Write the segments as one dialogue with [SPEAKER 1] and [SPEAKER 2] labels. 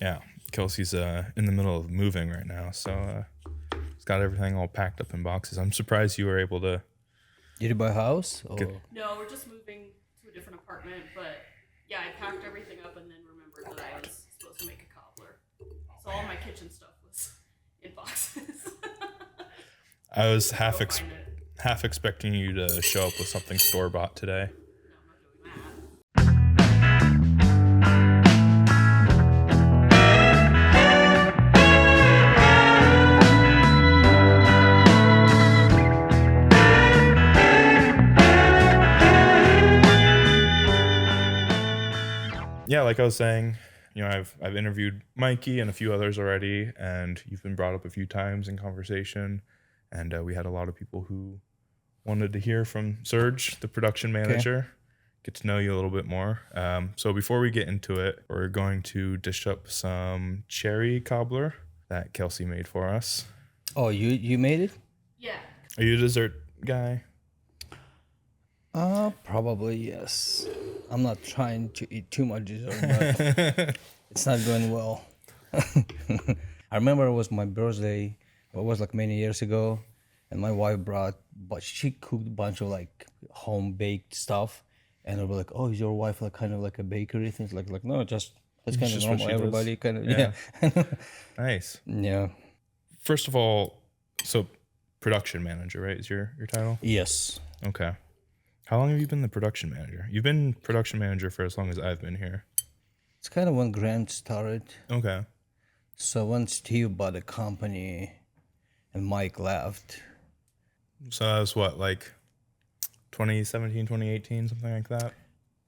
[SPEAKER 1] Yeah, Kelsey's in the middle of moving right now, so he's got everything all packed up in boxes. I'm surprised you were able to.
[SPEAKER 2] Did you buy a house? Or?
[SPEAKER 3] No, we're just moving to a different apartment, but yeah, I packed everything up and then remembered that I was supposed to make a cobbler. So all my kitchen stuff was in boxes.
[SPEAKER 1] I was half expecting you to show up with something store-bought today.
[SPEAKER 3] No, I'm not doing that.
[SPEAKER 1] Yeah, like I was saying, I've interviewed Mikey and a few others already, and you've been brought up a few times in conversation, and we had a lot of people who wanted to hear from Serge, the production manager, get to know you a little bit more. So before we get into it, we're going to dish up some cherry cobbler that Kelsey made for us.
[SPEAKER 2] Oh, you made it?
[SPEAKER 3] Yeah.
[SPEAKER 1] Are you a dessert guy?
[SPEAKER 2] Probably yes. I'm not trying to eat too much dessert, but it's not going well. I remember it was my birthday. It was like many years ago, and my wife but she cooked a bunch of like home baked stuff, and I was like, "Oh, is your wife like kind of like a bakery?" Things like no, that's kind of normal. Everybody kind of yeah.
[SPEAKER 1] Nice.
[SPEAKER 2] Yeah.
[SPEAKER 1] First of all, so production manager, right? Is your title?
[SPEAKER 2] Yes.
[SPEAKER 1] Okay. How long have you been the production manager? You've been production manager for as long as I've been here.
[SPEAKER 2] It's kind of when Grant started.
[SPEAKER 1] Okay.
[SPEAKER 2] So when Steve bought the company and Mike left.
[SPEAKER 1] So that was what, like 2017, 2018, something like that?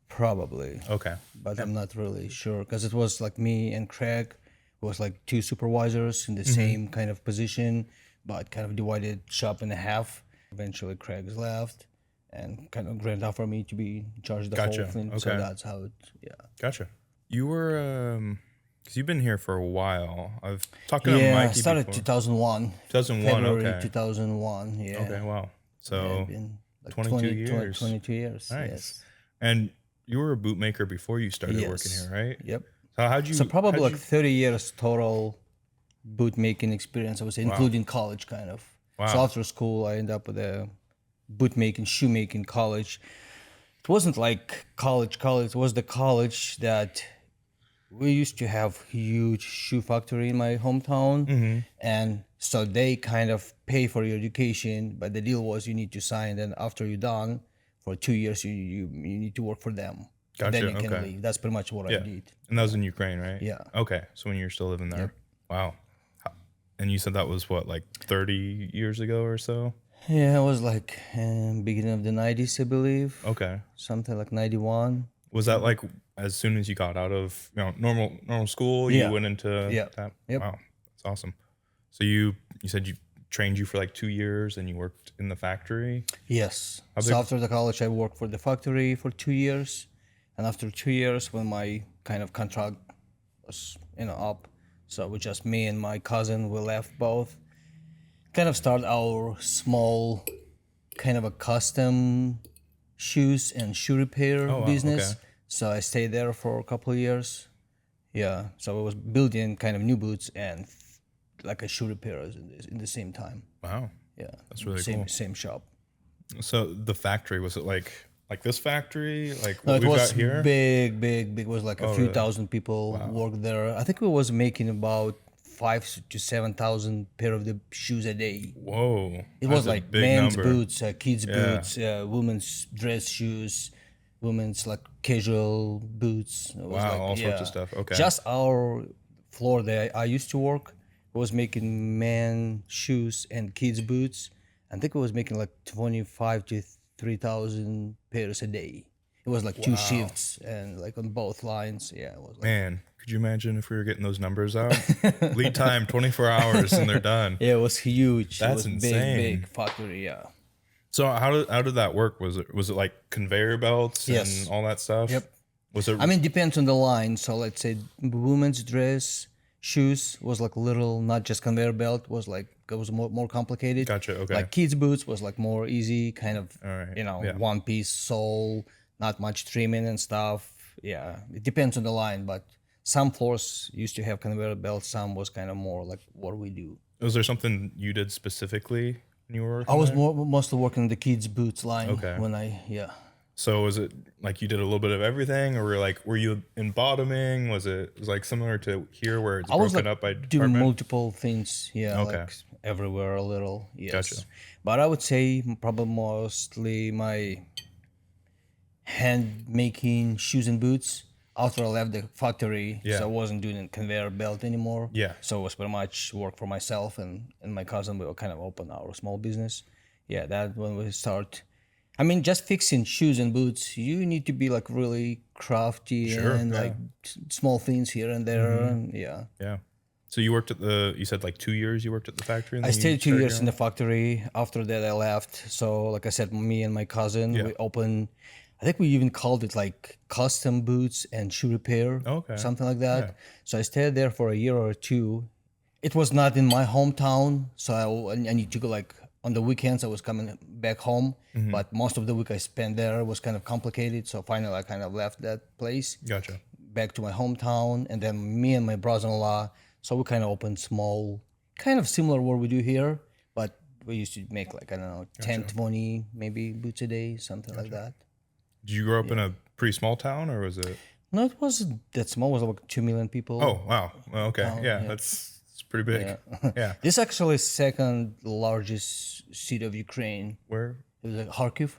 [SPEAKER 2] Probably.
[SPEAKER 1] Okay.
[SPEAKER 2] But I'm not really sure because it was like me and Craig. It was like two supervisors in the same kind of position, but kind of divided shop in half. Eventually Craig's left. And kind of Grant offered me to be in charge of the whole thing. Okay. So that's how it,
[SPEAKER 1] Gotcha. You were, because you've been here for a while. I've talked to Mikey
[SPEAKER 2] I started
[SPEAKER 1] before.
[SPEAKER 2] 2001.
[SPEAKER 1] 2001,
[SPEAKER 2] February
[SPEAKER 1] okay.
[SPEAKER 2] 2001, yeah.
[SPEAKER 1] Okay, wow. So
[SPEAKER 2] been like
[SPEAKER 1] 22 years.
[SPEAKER 2] 22 years,
[SPEAKER 1] nice.
[SPEAKER 2] Yes.
[SPEAKER 1] And you were a bootmaker before you started working here, right?
[SPEAKER 2] Yep.
[SPEAKER 1] So
[SPEAKER 2] probably like 30 years total bootmaking experience. I was including college kind of.
[SPEAKER 1] Wow.
[SPEAKER 2] So after school, I ended up with a bootmaking, shoemaking college. It wasn't like college. It was the college that we used to have huge shoe factory in my hometown. And so they kind of pay for your education, but the deal was you need to sign. Then after you're done, for 2 years, you need to work for them.
[SPEAKER 1] Gotcha.
[SPEAKER 2] Then you can leave. That's pretty much what I did.
[SPEAKER 1] And that was in Ukraine, right?
[SPEAKER 2] Yeah.
[SPEAKER 1] Okay. So when you were still living there.
[SPEAKER 2] Yep.
[SPEAKER 1] Wow. And you said that was what, like 30 years ago or so?
[SPEAKER 2] Yeah, it was like beginning of the 90s, I believe.
[SPEAKER 1] Okay.
[SPEAKER 2] Something like 91.
[SPEAKER 1] Was that like as soon as you got out of normal school, you went into that?
[SPEAKER 2] Yep.
[SPEAKER 1] Wow, that's awesome. So you said you trained you for like 2 years and you worked in the factory?
[SPEAKER 2] Yes. So after the college, I worked for the factory for 2 years. And after 2 years, when my kind of contract was up, so with just me and my cousin, we left both. Kind of start our small kind of a custom shoes and shoe repair business.
[SPEAKER 1] Okay.
[SPEAKER 2] So I stayed there for a couple of years. Yeah. So I was building kind of new boots and like a shoe repairers in the same time.
[SPEAKER 1] Wow.
[SPEAKER 2] Yeah.
[SPEAKER 1] That's really cool.
[SPEAKER 2] Same shop.
[SPEAKER 1] So the factory, was it like this factory? Like
[SPEAKER 2] No,
[SPEAKER 1] what
[SPEAKER 2] it
[SPEAKER 1] we've
[SPEAKER 2] was
[SPEAKER 1] got here?
[SPEAKER 2] big. It was like a few
[SPEAKER 1] really?
[SPEAKER 2] thousand people worked there. I think we was making about 5,000 to 7,000 pair of the shoes a day.
[SPEAKER 1] Whoa.
[SPEAKER 2] It was like men's boots, kids'
[SPEAKER 1] Yeah.
[SPEAKER 2] boots, women's dress shoes, women's like casual boots. It was like,
[SPEAKER 1] all sorts of stuff. Okay.
[SPEAKER 2] Just our floor there I used to work was making men shoes and kids' boots. I think it was making like 25 to 3,000 pairs a day. It was like two shifts and like on both lines. Yeah, it was like,
[SPEAKER 1] man, could you imagine if we were getting those numbers out? Lead time 24 hours and they're done.
[SPEAKER 2] yeah, it was huge.
[SPEAKER 1] That's
[SPEAKER 2] it was
[SPEAKER 1] insane.
[SPEAKER 2] Big factory. Yeah.
[SPEAKER 1] So how did that work? Was it like conveyor belts and all that stuff?
[SPEAKER 2] Yep.
[SPEAKER 1] Was it?
[SPEAKER 2] I mean, depends on the line. So let's say women's dress shoes was like little, not just conveyor belt. Was like it was more complicated.
[SPEAKER 1] Gotcha. Okay.
[SPEAKER 2] Like kids' boots was like more easy, kind of.
[SPEAKER 1] All right.
[SPEAKER 2] One piece sole, not much trimming and stuff. Yeah, it depends on the line, but some floors used to have conveyor belts. Some was kind of more like what we do.
[SPEAKER 1] Was there something you did specifically when you were working
[SPEAKER 2] I was
[SPEAKER 1] there?
[SPEAKER 2] mostly working the kids' boots line
[SPEAKER 1] Okay.
[SPEAKER 2] when I yeah.
[SPEAKER 1] So was it like you did a little bit of everything, or were you in bottoming? Was it like similar to here where it's
[SPEAKER 2] I was
[SPEAKER 1] broken
[SPEAKER 2] like
[SPEAKER 1] up by
[SPEAKER 2] doing
[SPEAKER 1] department?
[SPEAKER 2] multiple things, yeah,
[SPEAKER 1] Okay.
[SPEAKER 2] like everywhere a little, yes.
[SPEAKER 1] Gotcha.
[SPEAKER 2] But I would say probably mostly my hand making shoes and boots after I left the factory.
[SPEAKER 1] Yeah.
[SPEAKER 2] So I wasn't doing a conveyor belt anymore.
[SPEAKER 1] Yeah.
[SPEAKER 2] So it was pretty much work for myself and my cousin. We were kind of open our small business. Yeah, that when we start. I mean, just fixing shoes and boots, you need to be like really crafty
[SPEAKER 1] Sure,
[SPEAKER 2] and
[SPEAKER 1] yeah.
[SPEAKER 2] like small things here and there. And yeah.
[SPEAKER 1] Yeah. So you worked at you said like 2 years you worked at the factory? And
[SPEAKER 2] I
[SPEAKER 1] then you
[SPEAKER 2] stayed 2
[SPEAKER 1] started
[SPEAKER 2] years
[SPEAKER 1] your
[SPEAKER 2] in the
[SPEAKER 1] own?
[SPEAKER 2] factory. After that, I left. So, like I said, me and my cousin,
[SPEAKER 1] Yeah.
[SPEAKER 2] we opened, I think we even called it like custom boots and shoe repair,
[SPEAKER 1] Okay.
[SPEAKER 2] something like that.
[SPEAKER 1] Yeah.
[SPEAKER 2] So I stayed there for a year or two. It was not in my hometown. So I need to go like on the weekends, I was coming back home.
[SPEAKER 1] Mm-hmm.
[SPEAKER 2] But most of the week I spent there was kind of complicated. So finally, I kind of left that place
[SPEAKER 1] Gotcha.
[SPEAKER 2] back to my hometown, and then me and my brother-in-law, so we kind of opened small, kind of similar what we do here, but we used to make like, I don't know, 10, 20 maybe boots a day, something like that.
[SPEAKER 1] Did you grow up in a pretty small town, or was it?
[SPEAKER 2] No, it wasn't that small. It was like 2 million people.
[SPEAKER 1] Oh, wow. Well, okay.
[SPEAKER 2] Town,
[SPEAKER 1] Yeah,
[SPEAKER 2] yeah.
[SPEAKER 1] that's pretty big.
[SPEAKER 2] Yeah.
[SPEAKER 1] Yeah.
[SPEAKER 2] This is actually second largest city of Ukraine.
[SPEAKER 1] Where?
[SPEAKER 2] It was like Kharkiv.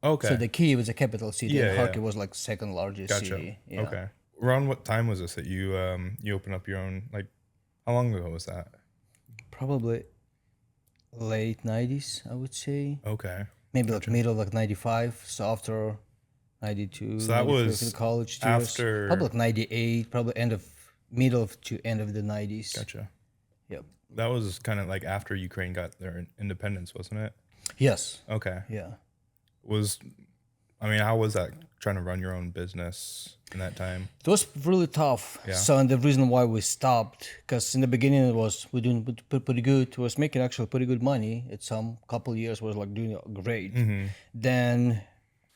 [SPEAKER 1] Okay.
[SPEAKER 2] So the Kyiv is the capital city,
[SPEAKER 1] Yeah,
[SPEAKER 2] and
[SPEAKER 1] yeah.
[SPEAKER 2] Kharkiv was like second largest
[SPEAKER 1] Gotcha.
[SPEAKER 2] city. Yeah.
[SPEAKER 1] Okay. Around what time was this that you opened up your own? Like, how long ago was that?
[SPEAKER 2] Probably late 90s, I would say.
[SPEAKER 1] Okay.
[SPEAKER 2] Maybe like middle of like 95. So after 92.
[SPEAKER 1] So that
[SPEAKER 2] 93,
[SPEAKER 1] was
[SPEAKER 2] in college.
[SPEAKER 1] after-
[SPEAKER 2] Probably like 98. Probably middle to end of the 90s.
[SPEAKER 1] Gotcha.
[SPEAKER 2] Yep.
[SPEAKER 1] That was kind of like after Ukraine got their independence, wasn't it?
[SPEAKER 2] Yes.
[SPEAKER 1] Okay.
[SPEAKER 2] Yeah.
[SPEAKER 1] How was that trying to run your own business in that time?
[SPEAKER 2] It was really tough.
[SPEAKER 1] Yeah.
[SPEAKER 2] So, and the reason why we stopped, because in the beginning it was we doing pretty good. We was making actually pretty good money. At some couple years was like doing great.
[SPEAKER 1] Mm-hmm.
[SPEAKER 2] Then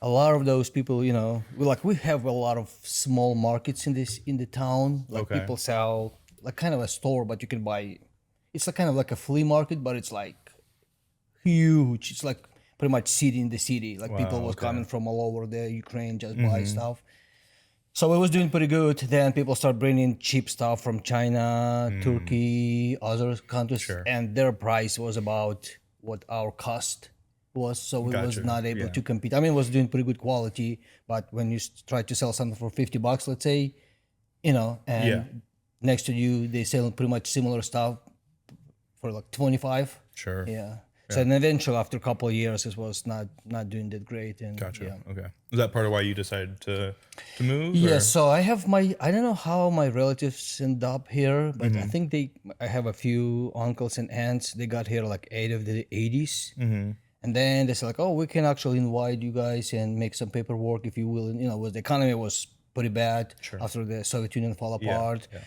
[SPEAKER 2] a lot of those people, we have a lot of small markets in the town. Like
[SPEAKER 1] Okay.
[SPEAKER 2] people sell like kind of a store, but you can buy. It's like kind of like a flea market, but it's like huge. It's like pretty much city in the city. Like people
[SPEAKER 1] Wow,
[SPEAKER 2] was
[SPEAKER 1] okay.
[SPEAKER 2] coming from all over the Ukraine just buy stuff. So it was doing pretty good. Then people start bringing cheap stuff from China, Turkey, other countries,
[SPEAKER 1] Sure.
[SPEAKER 2] and their price was about what our cost was. So we was
[SPEAKER 1] Gotcha.
[SPEAKER 2] not able
[SPEAKER 1] Yeah.
[SPEAKER 2] to compete. I mean, it was doing pretty good quality, but when you try to sell something for $50, let's say, and
[SPEAKER 1] Yeah.
[SPEAKER 2] next to you they sell pretty much similar stuff for like 25.
[SPEAKER 1] Sure.
[SPEAKER 2] Yeah. So then eventually, after a couple of years, it was not doing that great. And
[SPEAKER 1] Gotcha.
[SPEAKER 2] yeah.
[SPEAKER 1] Okay. Was that part of why you decided to move?
[SPEAKER 2] Yeah,
[SPEAKER 1] or-
[SPEAKER 2] so I have I don't know how my relatives end up here, but I think I have a few uncles and aunts. They got here like 80s.
[SPEAKER 1] Mm-hmm.
[SPEAKER 2] And then they said like, oh, we can actually invite you guys and make some paperwork if you will. And, the economy was pretty bad after the Soviet Union fell apart.
[SPEAKER 1] yeah.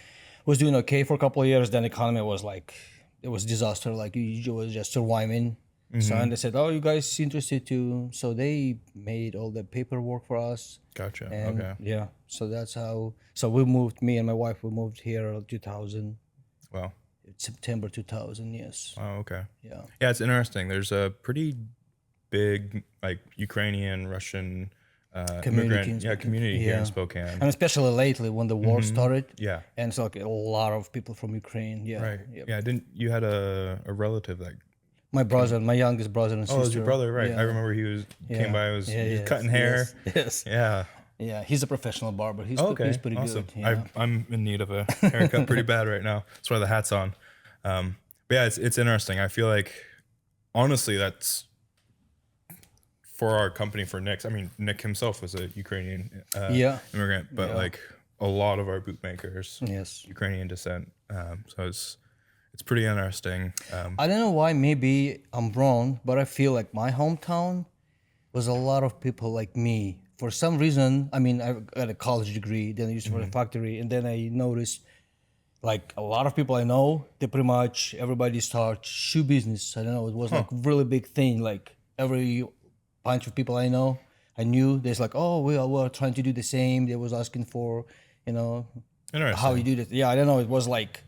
[SPEAKER 2] Was doing okay for a couple of years. Then the economy was like, it was disaster. Like you was just surviving. So and they said, oh, you guys interested to? So they made all the paperwork for us.
[SPEAKER 1] Gotcha.
[SPEAKER 2] And
[SPEAKER 1] Okay.
[SPEAKER 2] yeah, so that's how. So we moved. Me and my wife. We moved here 2000,
[SPEAKER 1] Wow.
[SPEAKER 2] September 2000. Yes.
[SPEAKER 1] Oh, okay.
[SPEAKER 2] Yeah.
[SPEAKER 1] Yeah, it's interesting. There's a pretty big like Ukrainian, Russian
[SPEAKER 2] Community
[SPEAKER 1] immigrant
[SPEAKER 2] in
[SPEAKER 1] community here
[SPEAKER 2] Yeah.
[SPEAKER 1] in Spokane.
[SPEAKER 2] And especially lately when the war started,
[SPEAKER 1] Yeah.
[SPEAKER 2] and it's like a lot of people from Ukraine. Yeah.
[SPEAKER 1] Right.
[SPEAKER 2] Yep.
[SPEAKER 1] Yeah. Didn't you had a relative that?
[SPEAKER 2] My brother, my youngest brother and sister.
[SPEAKER 1] Oh, it was your brother, right?
[SPEAKER 2] Yeah.
[SPEAKER 1] I remember he came by. Was he was cutting hair.
[SPEAKER 2] Yes.
[SPEAKER 1] Yeah.
[SPEAKER 2] Yeah. He's a professional barber. He's
[SPEAKER 1] Okay.
[SPEAKER 2] he's pretty
[SPEAKER 1] Awesome.
[SPEAKER 2] good. Yeah.
[SPEAKER 1] I'm in need of a haircut pretty bad right now. That's why the hat's on. But yeah, it's interesting. I feel like honestly, that's for our company, for Nick's. I mean, Nick himself was a Ukrainian immigrant, but like a lot of our bootmakers,
[SPEAKER 2] Yes.
[SPEAKER 1] Ukrainian descent. So it's pretty interesting.
[SPEAKER 2] I don't know why. Maybe I'm wrong, but I feel like my hometown was a lot of people like me. For some reason, I mean, I got a college degree, then I used it for the factory, and then I noticed like a lot of people I know, they pretty much everybody starts shoe business. I don't know, it was like really big thing. Like every bunch of people I know, I knew, there's like, oh, we are trying to do the same. They was asking for,
[SPEAKER 1] Interesting.
[SPEAKER 2] how you do this. Yeah, I don't know. It was like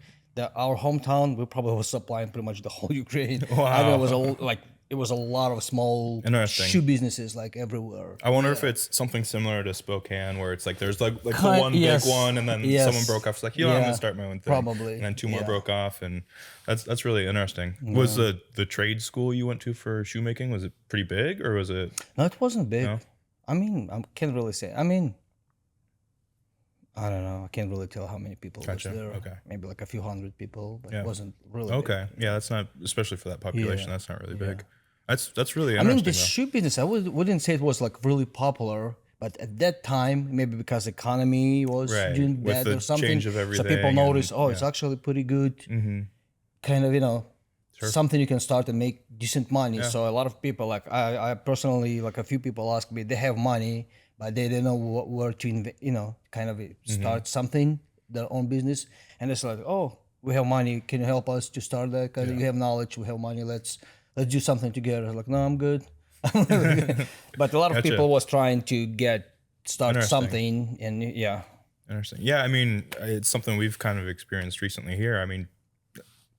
[SPEAKER 2] our hometown. We probably was supplying pretty much the whole Ukraine. I know it was it was a lot of small
[SPEAKER 1] Interesting.
[SPEAKER 2] shoe businesses like everywhere.
[SPEAKER 1] I wonder if it's something similar to Spokane, where it's like there's like the
[SPEAKER 2] Kind-
[SPEAKER 1] one
[SPEAKER 2] yes.
[SPEAKER 1] big one, and then
[SPEAKER 2] Yes.
[SPEAKER 1] someone broke off. It's like, you know, I'm
[SPEAKER 2] Yeah.
[SPEAKER 1] gonna start my own thing.
[SPEAKER 2] Probably.
[SPEAKER 1] And then two more
[SPEAKER 2] Yeah.
[SPEAKER 1] broke off, and that's really interesting. Was the trade school you went to for shoemaking, was it pretty big, or was it?
[SPEAKER 2] No, it wasn't big.
[SPEAKER 1] No?
[SPEAKER 2] I mean, I can't really say. I mean, I don't know. I can't really tell how many people
[SPEAKER 1] Gotcha.
[SPEAKER 2] was there.
[SPEAKER 1] Okay.
[SPEAKER 2] Maybe like a few hundred people, but
[SPEAKER 1] Yeah.
[SPEAKER 2] it wasn't really
[SPEAKER 1] Okay, yeah, that's not, especially for that population.
[SPEAKER 2] Yeah.
[SPEAKER 1] That's not really
[SPEAKER 2] Yeah.
[SPEAKER 1] big. That's really
[SPEAKER 2] I mean,
[SPEAKER 1] interesting.
[SPEAKER 2] the shoe business, wouldn't say it was like really popular, but at that time, maybe because economy was
[SPEAKER 1] Right,
[SPEAKER 2] doing
[SPEAKER 1] with
[SPEAKER 2] bad
[SPEAKER 1] the
[SPEAKER 2] or something,
[SPEAKER 1] change of
[SPEAKER 2] so
[SPEAKER 1] everything
[SPEAKER 2] people
[SPEAKER 1] and-
[SPEAKER 2] noticed, oh, it's
[SPEAKER 1] yeah.
[SPEAKER 2] actually pretty good,
[SPEAKER 1] Mm-hmm.
[SPEAKER 2] kind of,
[SPEAKER 1] Sure.
[SPEAKER 2] something you can start and make decent money. So a lot of people, like I personally, like a few people ask me, they have money, but they don't know where to, kind of start something, their own business, and it's like, oh, we have money, can you help us to start that? Cause you have knowledge, we have money, let's do something together. Like, no, I'm good. But a lot of
[SPEAKER 1] Gotcha.
[SPEAKER 2] people was trying to start
[SPEAKER 1] Interesting.
[SPEAKER 2] something, and yeah,
[SPEAKER 1] Interesting. Yeah, I mean, it's something we've kind of experienced recently here. I mean,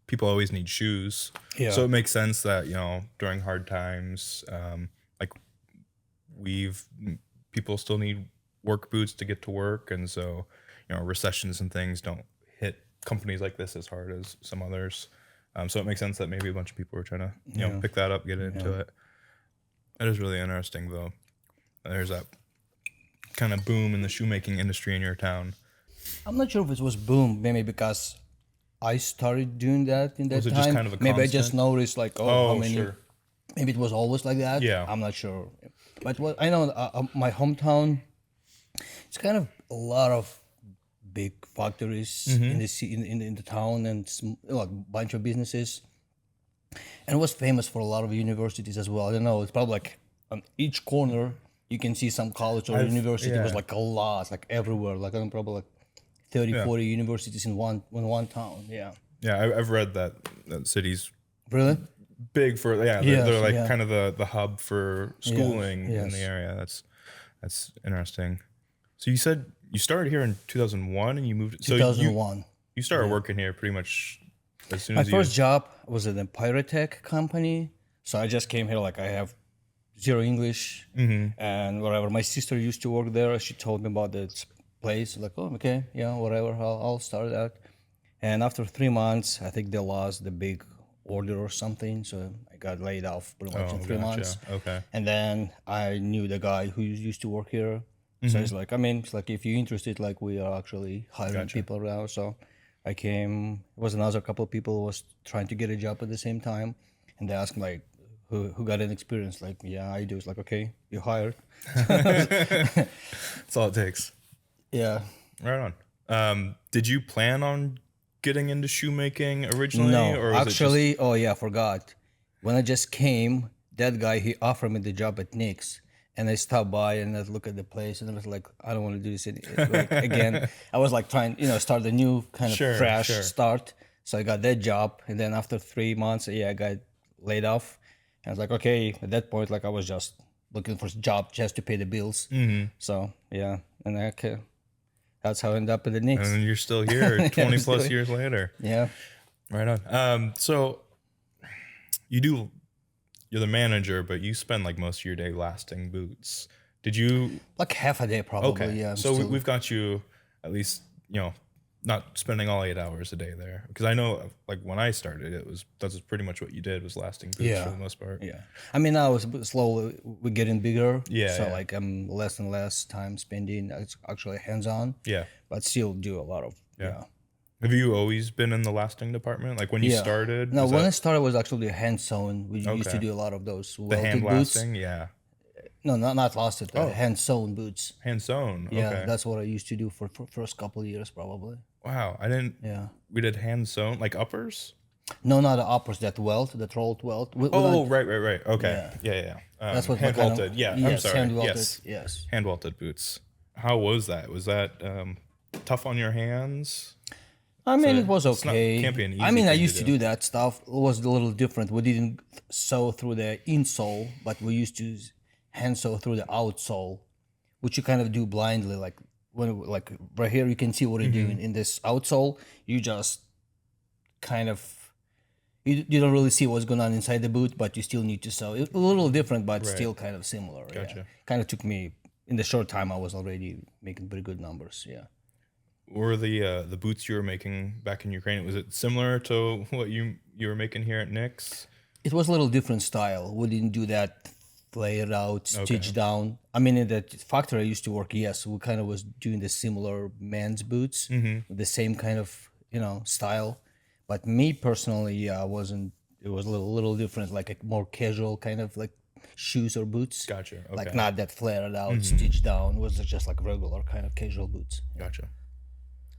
[SPEAKER 1] people always need shoes,
[SPEAKER 2] Yeah.
[SPEAKER 1] so it makes sense that during hard times, like people still need work boots to get to work, and so recessions and things don't hit companies like this as hard as some others. So it makes sense that maybe a bunch of people were trying to pick that up, get into it. That is really interesting, though. There's that kind of boom in the shoemaking industry in your town.
[SPEAKER 2] I'm not sure if it was boom, maybe because I started doing that in that
[SPEAKER 1] Was it
[SPEAKER 2] time.
[SPEAKER 1] just kind of a
[SPEAKER 2] maybe I just
[SPEAKER 1] constant?
[SPEAKER 2] noticed like, how many.
[SPEAKER 1] Sure.
[SPEAKER 2] Maybe it was always like that.
[SPEAKER 1] Yeah.
[SPEAKER 2] I'm not sure. But what I know, my hometown, it's kind of a lot of big factories in the town, and like a bunch of businesses. And it was famous for a lot of universities as well. I don't know. It's probably like on each corner you can see some college or university. It was
[SPEAKER 1] yeah.
[SPEAKER 2] like a lot, like everywhere. Like I don't probably like 30, 40 universities in one town. Yeah.
[SPEAKER 1] Yeah, I've read that city's
[SPEAKER 2] Really?
[SPEAKER 1] big for they're
[SPEAKER 2] Yes,
[SPEAKER 1] like
[SPEAKER 2] yeah.
[SPEAKER 1] kind of the hub for schooling in
[SPEAKER 2] yes.
[SPEAKER 1] the area. That's interesting. So you said you started here in 2001 and you moved. So
[SPEAKER 2] 2001.
[SPEAKER 1] you started working here pretty much as soon
[SPEAKER 2] My
[SPEAKER 1] as
[SPEAKER 2] first job was at a pyrotech company. So I just came here like I have zero English and whatever. My sister used to work there. She told me about this place. Like, oh, okay, yeah, whatever. I'll start that. And after 3 months, I think they lost the big order or something. So I got laid off pretty much in 3 months.
[SPEAKER 1] Okay.
[SPEAKER 2] And then I knew the guy who used to work here. So it's like, it's like, if you're interested, like we are actually hiring people now. So I came, it was another couple of people who was trying to get a job at the same time. And they asked me like, who got an experience? Like, yeah, I do. It's like, okay, you hired.
[SPEAKER 1] That's all it takes.
[SPEAKER 2] Yeah.
[SPEAKER 1] Right on. Did you plan on getting into shoemaking originally?
[SPEAKER 2] No,
[SPEAKER 1] or was
[SPEAKER 2] actually, oh yeah, I forgot. When I just came, that guy, he offered me the job at Nick's. And I stopped by and I looked at the place and I was like, I don't want to do this again. I was like trying, start a new kind of fresh start. So I got that job. And then after 3 months, I got laid off. And I was like, okay, at that point, like I was just looking for a job just to pay the bills. So yeah, and that's how I ended up at the Knicks.
[SPEAKER 1] just, and you're still here 20 plus years later.
[SPEAKER 2] Yeah.
[SPEAKER 1] Right on. So you're the manager, but you spend like most of your day lasting boots. Did you?
[SPEAKER 2] Like half a day probably,
[SPEAKER 1] Okay.
[SPEAKER 2] yeah.
[SPEAKER 1] So we've got you at least, not spending all 8 hours a day there. Because I know, like when I started, that's pretty much what you did, was lasting boots for the most part.
[SPEAKER 2] Yeah. I mean, now it's slowly, we're getting bigger.
[SPEAKER 1] Yeah,
[SPEAKER 2] So
[SPEAKER 1] yeah.
[SPEAKER 2] like I'm less and less time spending. It's actually hands-on.
[SPEAKER 1] Yeah.
[SPEAKER 2] But still do a lot of, yeah.
[SPEAKER 1] Have you always been in the lasting department? Like when you started?
[SPEAKER 2] No,
[SPEAKER 1] was
[SPEAKER 2] when I
[SPEAKER 1] that
[SPEAKER 2] started, it was actually hand sewn. We used to
[SPEAKER 1] Okay.
[SPEAKER 2] do a lot of those
[SPEAKER 1] the
[SPEAKER 2] welted
[SPEAKER 1] hand
[SPEAKER 2] boots.
[SPEAKER 1] lasting? Yeah.
[SPEAKER 2] No, not lasted. Hand sewn boots.
[SPEAKER 1] Hand sewn.
[SPEAKER 2] Yeah,
[SPEAKER 1] Okay.
[SPEAKER 2] that's what I used to do for first couple of years probably.
[SPEAKER 1] Wow. I didn't.
[SPEAKER 2] Yeah.
[SPEAKER 1] We did hand sewn, like uppers?
[SPEAKER 2] No, not the uppers. That rolled welt.
[SPEAKER 1] Oh, right. Okay. Yeah.
[SPEAKER 2] That's what
[SPEAKER 1] hand
[SPEAKER 2] kind of-
[SPEAKER 1] welted. Yeah. I'm
[SPEAKER 2] yes,
[SPEAKER 1] sorry.
[SPEAKER 2] hand welted,
[SPEAKER 1] Yes.
[SPEAKER 2] yes.
[SPEAKER 1] Hand welted boots. How was that? Was that tough on your hands?
[SPEAKER 2] I mean,
[SPEAKER 1] So
[SPEAKER 2] it was
[SPEAKER 1] it's not-
[SPEAKER 2] okay.
[SPEAKER 1] can't be an
[SPEAKER 2] I
[SPEAKER 1] easy
[SPEAKER 2] mean, I
[SPEAKER 1] thing to
[SPEAKER 2] used to
[SPEAKER 1] do.
[SPEAKER 2] do that stuff. It was a little different. We didn't sew through the insole, but we used to hand sew through the outsole, which you kind of do blindly. Like when like right here, you can see what you're doing. In this outsole, you just kind of you don't really see what's going on inside the boot, but you still need to sew. It's a little different, but
[SPEAKER 1] Right.
[SPEAKER 2] still kind of similar. Yeah.
[SPEAKER 1] Gotcha.
[SPEAKER 2] Kind of took me in the short time I was already making pretty good numbers. Yeah.
[SPEAKER 1] Were the boots you were making back in Ukraine, was it similar to what you were making here at Nick's?
[SPEAKER 2] It was a little different style. We didn't do that layered out, stitch down. I mean, in the factory I used to work, yes, we kind of was doing the similar men's boots with the same kind of, style. But me personally, yeah, I wasn't. It was a little different, like a more casual kind of like shoes or boots.
[SPEAKER 1] Gotcha. Okay.
[SPEAKER 2] Like not that flared out, stitched down. It was just like regular kind of casual boots.
[SPEAKER 1] Gotcha.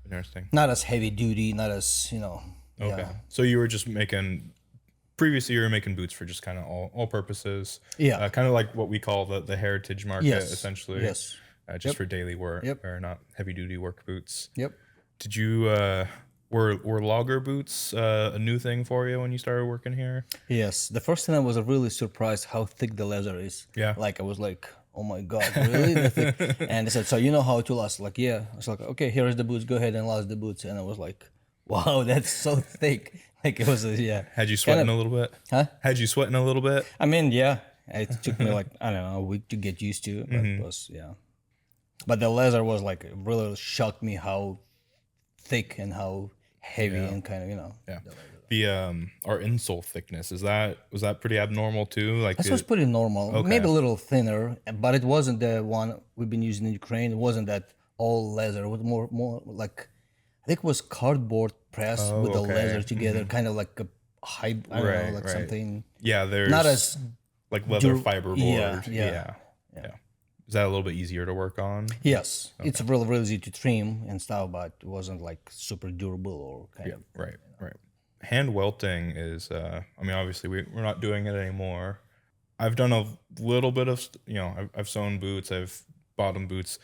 [SPEAKER 1] Interesting.
[SPEAKER 2] Not as heavy duty, not as,
[SPEAKER 1] Okay.
[SPEAKER 2] yeah.
[SPEAKER 1] So you were just making, previously you were making boots for just kind of all purposes.
[SPEAKER 2] Yeah.
[SPEAKER 1] Kind of like what we call the heritage market,
[SPEAKER 2] Yes.
[SPEAKER 1] essentially.
[SPEAKER 2] Yes.
[SPEAKER 1] Just for daily work,
[SPEAKER 2] Yep.
[SPEAKER 1] or not heavy duty work boots.
[SPEAKER 2] Yep.
[SPEAKER 1] Did you, were logger boots a new thing for you when you started working here?
[SPEAKER 2] Yes. The first time I was really surprised how thick the leather is.
[SPEAKER 1] Yeah.
[SPEAKER 2] Like I was like, oh my God, really? That thick? And they said, so you know how to last? Like, yeah. I was like, okay, here is the boots. Go ahead and last the boots. And I was like, wow, that's so thick. Like it was, yeah.
[SPEAKER 1] Had you sweating a little bit?
[SPEAKER 2] Huh?
[SPEAKER 1] Had you sweating a little bit?
[SPEAKER 2] I mean, yeah. It took me like, I don't know, a week to get used to. But it was, yeah. But the leather was like, it really shocked me how thick and how heavy and kind of,
[SPEAKER 1] Yeah. The our insole thickness, was that pretty abnormal too? Like
[SPEAKER 2] This was pretty normal.
[SPEAKER 1] Okay.
[SPEAKER 2] Maybe a little thinner, but it wasn't the one we've been using in Ukraine. It wasn't that all leather. It was more like, I think it was cardboard pressed with the
[SPEAKER 1] okay.
[SPEAKER 2] leather together, kind of like a high, I don't know, like
[SPEAKER 1] right.
[SPEAKER 2] something.
[SPEAKER 1] yeah, there's
[SPEAKER 2] Not as
[SPEAKER 1] like leather
[SPEAKER 2] dur-
[SPEAKER 1] fiber board.
[SPEAKER 2] yeah.
[SPEAKER 1] Is that a little bit easier to work on?
[SPEAKER 2] Yes, it's really easy to trim and stuff, but it wasn't like super durable or kind of.
[SPEAKER 1] Right. Hand welting is, I mean, obviously we're not doing it anymore. I've done a little bit of, I've sewn boots, I've bottom boots.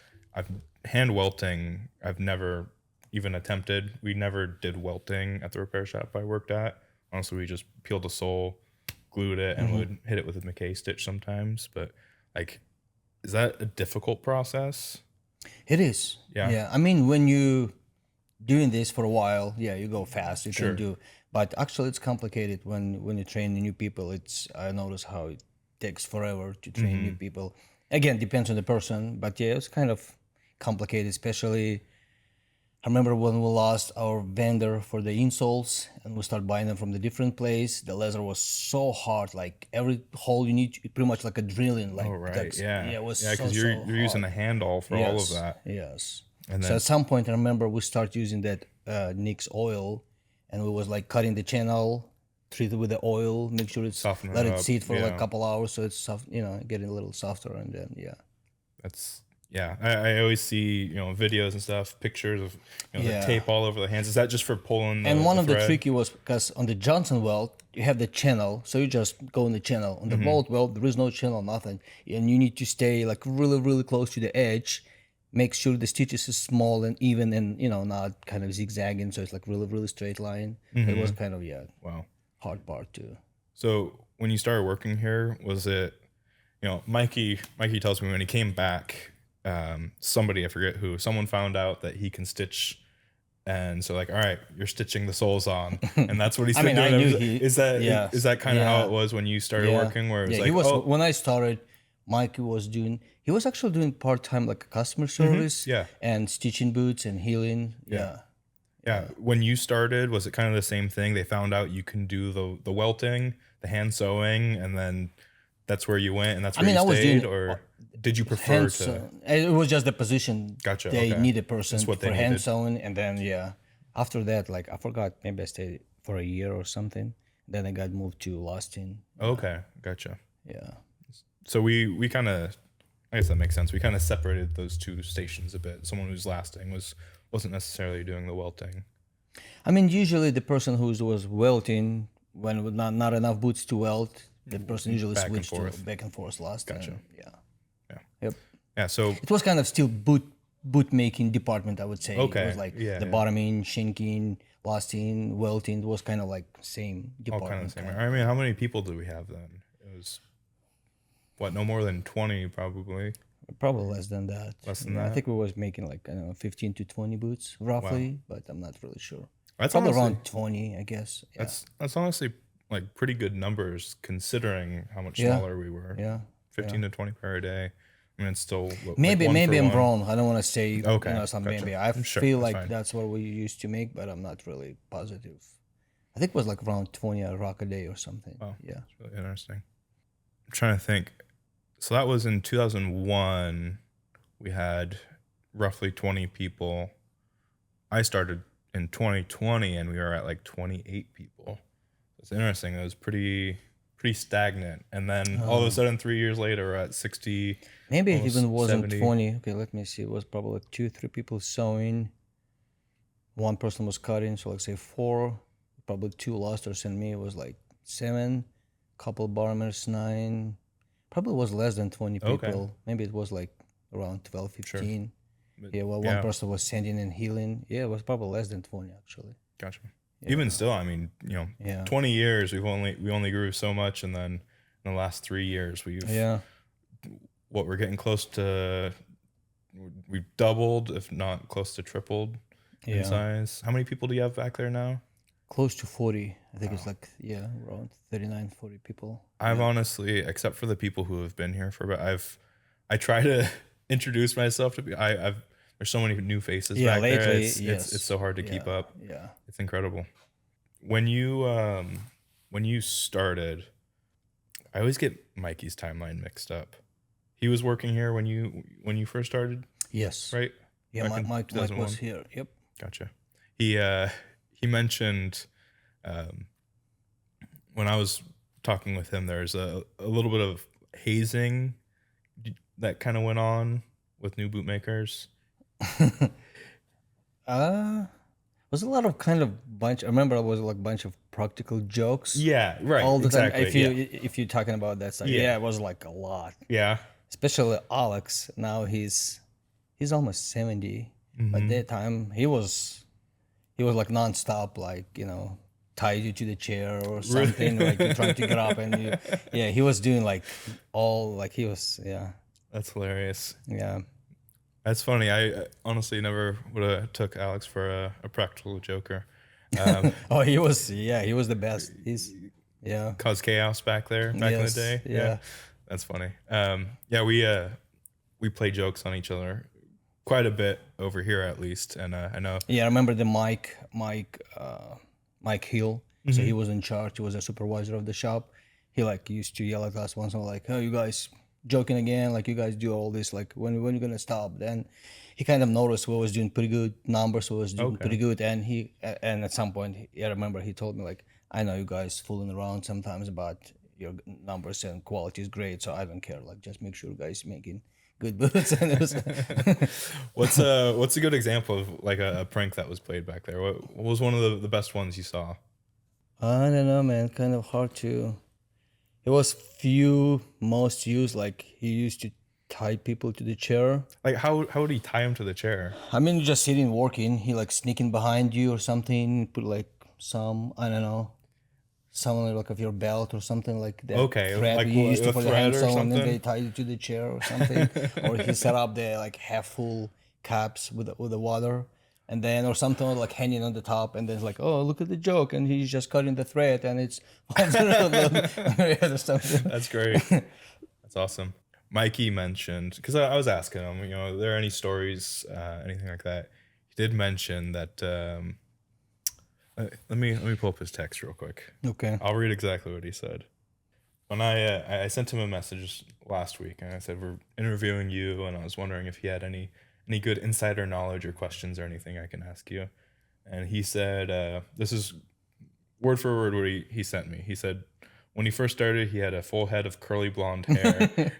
[SPEAKER 1] Hand welting, I've never even attempted. We never did welting at the repair shop I worked at. Honestly, we just peeled the sole, glued it, and would hit it with a McKay stitch sometimes. But like, is that a difficult process?
[SPEAKER 2] It is.
[SPEAKER 1] Yeah.
[SPEAKER 2] Yeah. I mean, when you doing this for a while, yeah, you go fast. You
[SPEAKER 1] Sure.
[SPEAKER 2] can do, but actually, it's complicated when you train new people. I notice how it takes forever to train new people. Again, depends on the person, but yeah, it's kind of complicated. Especially, I remember when we lost our vendor for the insoles, and we start buying them from the different place. The leather was so hard, like every hole you need, pretty much like a drilling. Like
[SPEAKER 1] Oh, right. Yeah.
[SPEAKER 2] it was
[SPEAKER 1] because
[SPEAKER 2] so,
[SPEAKER 1] you're
[SPEAKER 2] so
[SPEAKER 1] using
[SPEAKER 2] hard.
[SPEAKER 1] a handle for all of that.
[SPEAKER 2] Yes.
[SPEAKER 1] And
[SPEAKER 2] So
[SPEAKER 1] then,
[SPEAKER 2] at some point, I remember we start using that Nix oil, and we was like cutting the channel, treat it with the oil, make sure it's
[SPEAKER 1] Soften it
[SPEAKER 2] let it
[SPEAKER 1] up,
[SPEAKER 2] sit for like
[SPEAKER 1] yeah.
[SPEAKER 2] a couple hours, so it's soft, getting a little softer, and then
[SPEAKER 1] that's, I always see, videos and stuff, pictures of,
[SPEAKER 2] Yeah.
[SPEAKER 1] the tape all over the hands. Is that just for pulling
[SPEAKER 2] And one of the
[SPEAKER 1] thread?
[SPEAKER 2] tricky was because on the Johnson welt you have the channel, so you just go in the channel. On the bolt welt there is no channel, nothing, and you need to stay like really close to the edge. Make sure the stitches is small and even, and not kind of zigzagging, so it's like really straight line. It was kind of
[SPEAKER 1] Wow.
[SPEAKER 2] hard part too.
[SPEAKER 1] So when you started working here, was it, Mikey tells me when he came back, somebody, I forget who, someone found out that he can stitch. And so like, all right, you're stitching the soles on, and that's what he's
[SPEAKER 2] I
[SPEAKER 1] been
[SPEAKER 2] mean, I
[SPEAKER 1] doing.
[SPEAKER 2] knew
[SPEAKER 1] Is that
[SPEAKER 2] yes,
[SPEAKER 1] is that kind of how
[SPEAKER 2] yeah.
[SPEAKER 1] it was when you started working? Where it was
[SPEAKER 2] Yeah,
[SPEAKER 1] like,
[SPEAKER 2] he was
[SPEAKER 1] oh,
[SPEAKER 2] when I started. Mikey was actually doing part-time like customer service,
[SPEAKER 1] yeah.
[SPEAKER 2] and stitching boots and healing. Yeah.
[SPEAKER 1] yeah. When you started, was it kind of the same thing? They found out you can do the welting, the hand sewing, and then that's where you went, and that's where
[SPEAKER 2] mean,
[SPEAKER 1] you
[SPEAKER 2] I was
[SPEAKER 1] stayed,
[SPEAKER 2] doing
[SPEAKER 1] or did you prefer
[SPEAKER 2] Hand
[SPEAKER 1] to?
[SPEAKER 2] it was just the position.
[SPEAKER 1] Gotcha,
[SPEAKER 2] They
[SPEAKER 1] okay.
[SPEAKER 2] need a person
[SPEAKER 1] That's what
[SPEAKER 2] for
[SPEAKER 1] they
[SPEAKER 2] hand
[SPEAKER 1] needed.
[SPEAKER 2] sewing, and then after that, like I forgot, maybe I stayed for a year or something. Then I got moved to Austin.
[SPEAKER 1] Okay, gotcha.
[SPEAKER 2] Yeah.
[SPEAKER 1] So we kind of, I guess that makes sense. We kind of separated those two stations a bit. Someone who's lasting wasn't necessarily doing the welting.
[SPEAKER 2] I mean, usually the person who was welting, when with not enough boots to weld, the person usually
[SPEAKER 1] Back and
[SPEAKER 2] switched to
[SPEAKER 1] forth.
[SPEAKER 2] back and forth last.
[SPEAKER 1] Gotcha.
[SPEAKER 2] Yeah.
[SPEAKER 1] Yeah.
[SPEAKER 2] Yep.
[SPEAKER 1] Yeah. So
[SPEAKER 2] It was kind of still boot making department, I would say.
[SPEAKER 1] Okay.
[SPEAKER 2] It was like
[SPEAKER 1] Yeah,
[SPEAKER 2] the
[SPEAKER 1] yeah.
[SPEAKER 2] bottoming, shinking, lasting, welting. It was kind of like same
[SPEAKER 1] all
[SPEAKER 2] department.
[SPEAKER 1] kind of the same. I mean, how many people do we have then? It was what, no more than 20 probably.
[SPEAKER 2] Probably less than that.
[SPEAKER 1] Less than
[SPEAKER 2] Yeah, I
[SPEAKER 1] that?
[SPEAKER 2] think we was making like, I don't know, 15 to 20 boots roughly, but I'm not really sure.
[SPEAKER 1] That's
[SPEAKER 2] Probably
[SPEAKER 1] honestly,
[SPEAKER 2] around 20, I guess. Yeah.
[SPEAKER 1] that's honestly like pretty good numbers considering how much
[SPEAKER 2] Yeah.
[SPEAKER 1] smaller we were.
[SPEAKER 2] Yeah.
[SPEAKER 1] 15 to 20 per day. I mean, it's still what,
[SPEAKER 2] Maybe
[SPEAKER 1] like
[SPEAKER 2] maybe I'm
[SPEAKER 1] one.
[SPEAKER 2] wrong. I don't want to say
[SPEAKER 1] Okay,
[SPEAKER 2] something.
[SPEAKER 1] gotcha.
[SPEAKER 2] Maybe I
[SPEAKER 1] Sure,
[SPEAKER 2] feel
[SPEAKER 1] that's
[SPEAKER 2] like
[SPEAKER 1] fine.
[SPEAKER 2] that's what we used to make, but I'm not really positive. I think it was like around 20 a rock a day or something.
[SPEAKER 1] Wow.
[SPEAKER 2] Yeah.
[SPEAKER 1] It's really interesting. I'm trying to think. So that was in 2001. We had roughly 20 people. I started in 2020 and we were at like 28 people. It's interesting. It was pretty stagnant. And then all of a sudden 3 years later we're at 60.
[SPEAKER 2] Maybe it
[SPEAKER 1] almost
[SPEAKER 2] even wasn't
[SPEAKER 1] 70.
[SPEAKER 2] 20. Okay, let me see. It was probably like 2, 3 people sewing. One person was cutting, so like say 4. Probably 2 losters and me. It was like 7. Couple barmers, 9. Probably was less than 20
[SPEAKER 1] Okay.
[SPEAKER 2] people. Maybe it was like around 12, 15.
[SPEAKER 1] But
[SPEAKER 2] Yeah, well,
[SPEAKER 1] yeah.
[SPEAKER 2] one person was sanding and healing. Yeah, it was probably less than 20 actually.
[SPEAKER 1] Gotcha.
[SPEAKER 2] Yeah.
[SPEAKER 1] Even still, I mean,
[SPEAKER 2] Yeah.
[SPEAKER 1] 20 years we only grew so much, and then in the last 3 years
[SPEAKER 2] Yeah.
[SPEAKER 1] we're getting close to, we've doubled, if not close to tripled in
[SPEAKER 2] Yeah.
[SPEAKER 1] size. How many people do you have back there now?
[SPEAKER 2] Close to 40. I think it's like, around 39, 40 people.
[SPEAKER 1] I've honestly, except for the people who have been here for a bit, I try to introduce myself to be. There's so many new faces
[SPEAKER 2] Yeah,
[SPEAKER 1] back there.
[SPEAKER 2] lately,
[SPEAKER 1] It's
[SPEAKER 2] yes.
[SPEAKER 1] it's so hard to keep up.
[SPEAKER 2] Yeah.
[SPEAKER 1] It's incredible. When you started, I always get Mikey's timeline mixed up. He was working here when you first started,
[SPEAKER 2] Yes.
[SPEAKER 1] right?
[SPEAKER 2] Yeah,
[SPEAKER 1] Back in
[SPEAKER 2] Mike was
[SPEAKER 1] 2001?
[SPEAKER 2] here. Yep.
[SPEAKER 1] Gotcha. He mentioned when I was talking with him, there's a little bit of hazing that kind of went on with new bootmakers.
[SPEAKER 2] Was a lot of kind of bunch. I remember it was like a bunch of practical jokes.
[SPEAKER 1] Yeah, right.
[SPEAKER 2] All the
[SPEAKER 1] exactly.
[SPEAKER 2] time. If you're talking about that stuff,
[SPEAKER 1] Yeah.
[SPEAKER 2] it was like a lot.
[SPEAKER 1] Yeah.
[SPEAKER 2] Especially Alex. Now he's almost 70. But
[SPEAKER 1] Mhm.
[SPEAKER 2] that time he was like nonstop, like tied you to the chair or something, like you're trying to get up, and he was doing like all like he was
[SPEAKER 1] That's hilarious.
[SPEAKER 2] yeah.
[SPEAKER 1] That's funny. I honestly never would have took Alex for a practical joker.
[SPEAKER 2] Oh, he was the best. He's
[SPEAKER 1] Caused chaos back there back in the
[SPEAKER 2] Yes,
[SPEAKER 1] day.
[SPEAKER 2] yeah.
[SPEAKER 1] That's funny. We play jokes on each other quite a bit over here, at least. And I know.
[SPEAKER 2] Yeah, I remember the Mike Hill. So
[SPEAKER 1] Mm-hmm.
[SPEAKER 2] he was in charge. He was a supervisor of the shop. He like used to yell at us once in a while, like, "Oh, you guys joking again? Like you guys do all this? Like when you gonna stop?" Then he kind of noticed we was doing pretty good numbers. We was doing
[SPEAKER 1] Okay.
[SPEAKER 2] pretty good, and at some point, I remember he told me like, "I know you guys fooling around sometimes, but your numbers and quality is great, so I don't care. Like just make sure you guys making good boots." And it was
[SPEAKER 1] What's a good example of like a prank that was played back there? What was one of the best ones you saw?
[SPEAKER 2] I don't know, man. Kind of hard to. It was few most used. Like he used to tie people to the chair.
[SPEAKER 1] Like how would he tie him to the chair?
[SPEAKER 2] I mean, just sitting working. He like sneaking behind you or something. Put like some I don't know, something like of your belt or something like that.
[SPEAKER 1] Okay,
[SPEAKER 2] thread
[SPEAKER 1] like
[SPEAKER 2] you used
[SPEAKER 1] a
[SPEAKER 2] to for the
[SPEAKER 1] thread or
[SPEAKER 2] handsaw, and then
[SPEAKER 1] something?
[SPEAKER 2] they tied you to the chair or something. Or he set up the like half full caps with the water. And then, or something like hanging on the top, and then it's like, oh, look at the joke, and he's just cutting the thread, and it's
[SPEAKER 1] That's great. That's awesome. Mikey mentioned, because I was asking him, are there any stories, anything like that? He did mention that. Let me pull up his text real quick.
[SPEAKER 2] Okay.
[SPEAKER 1] I'll read exactly what he said. When I sent him a message last week, and I said we're interviewing you, and I was wondering if he had any good insider knowledge or questions or anything I can ask you. And he said, this is word for word what he sent me. He said, when he first started, he had a full head of curly blonde hair.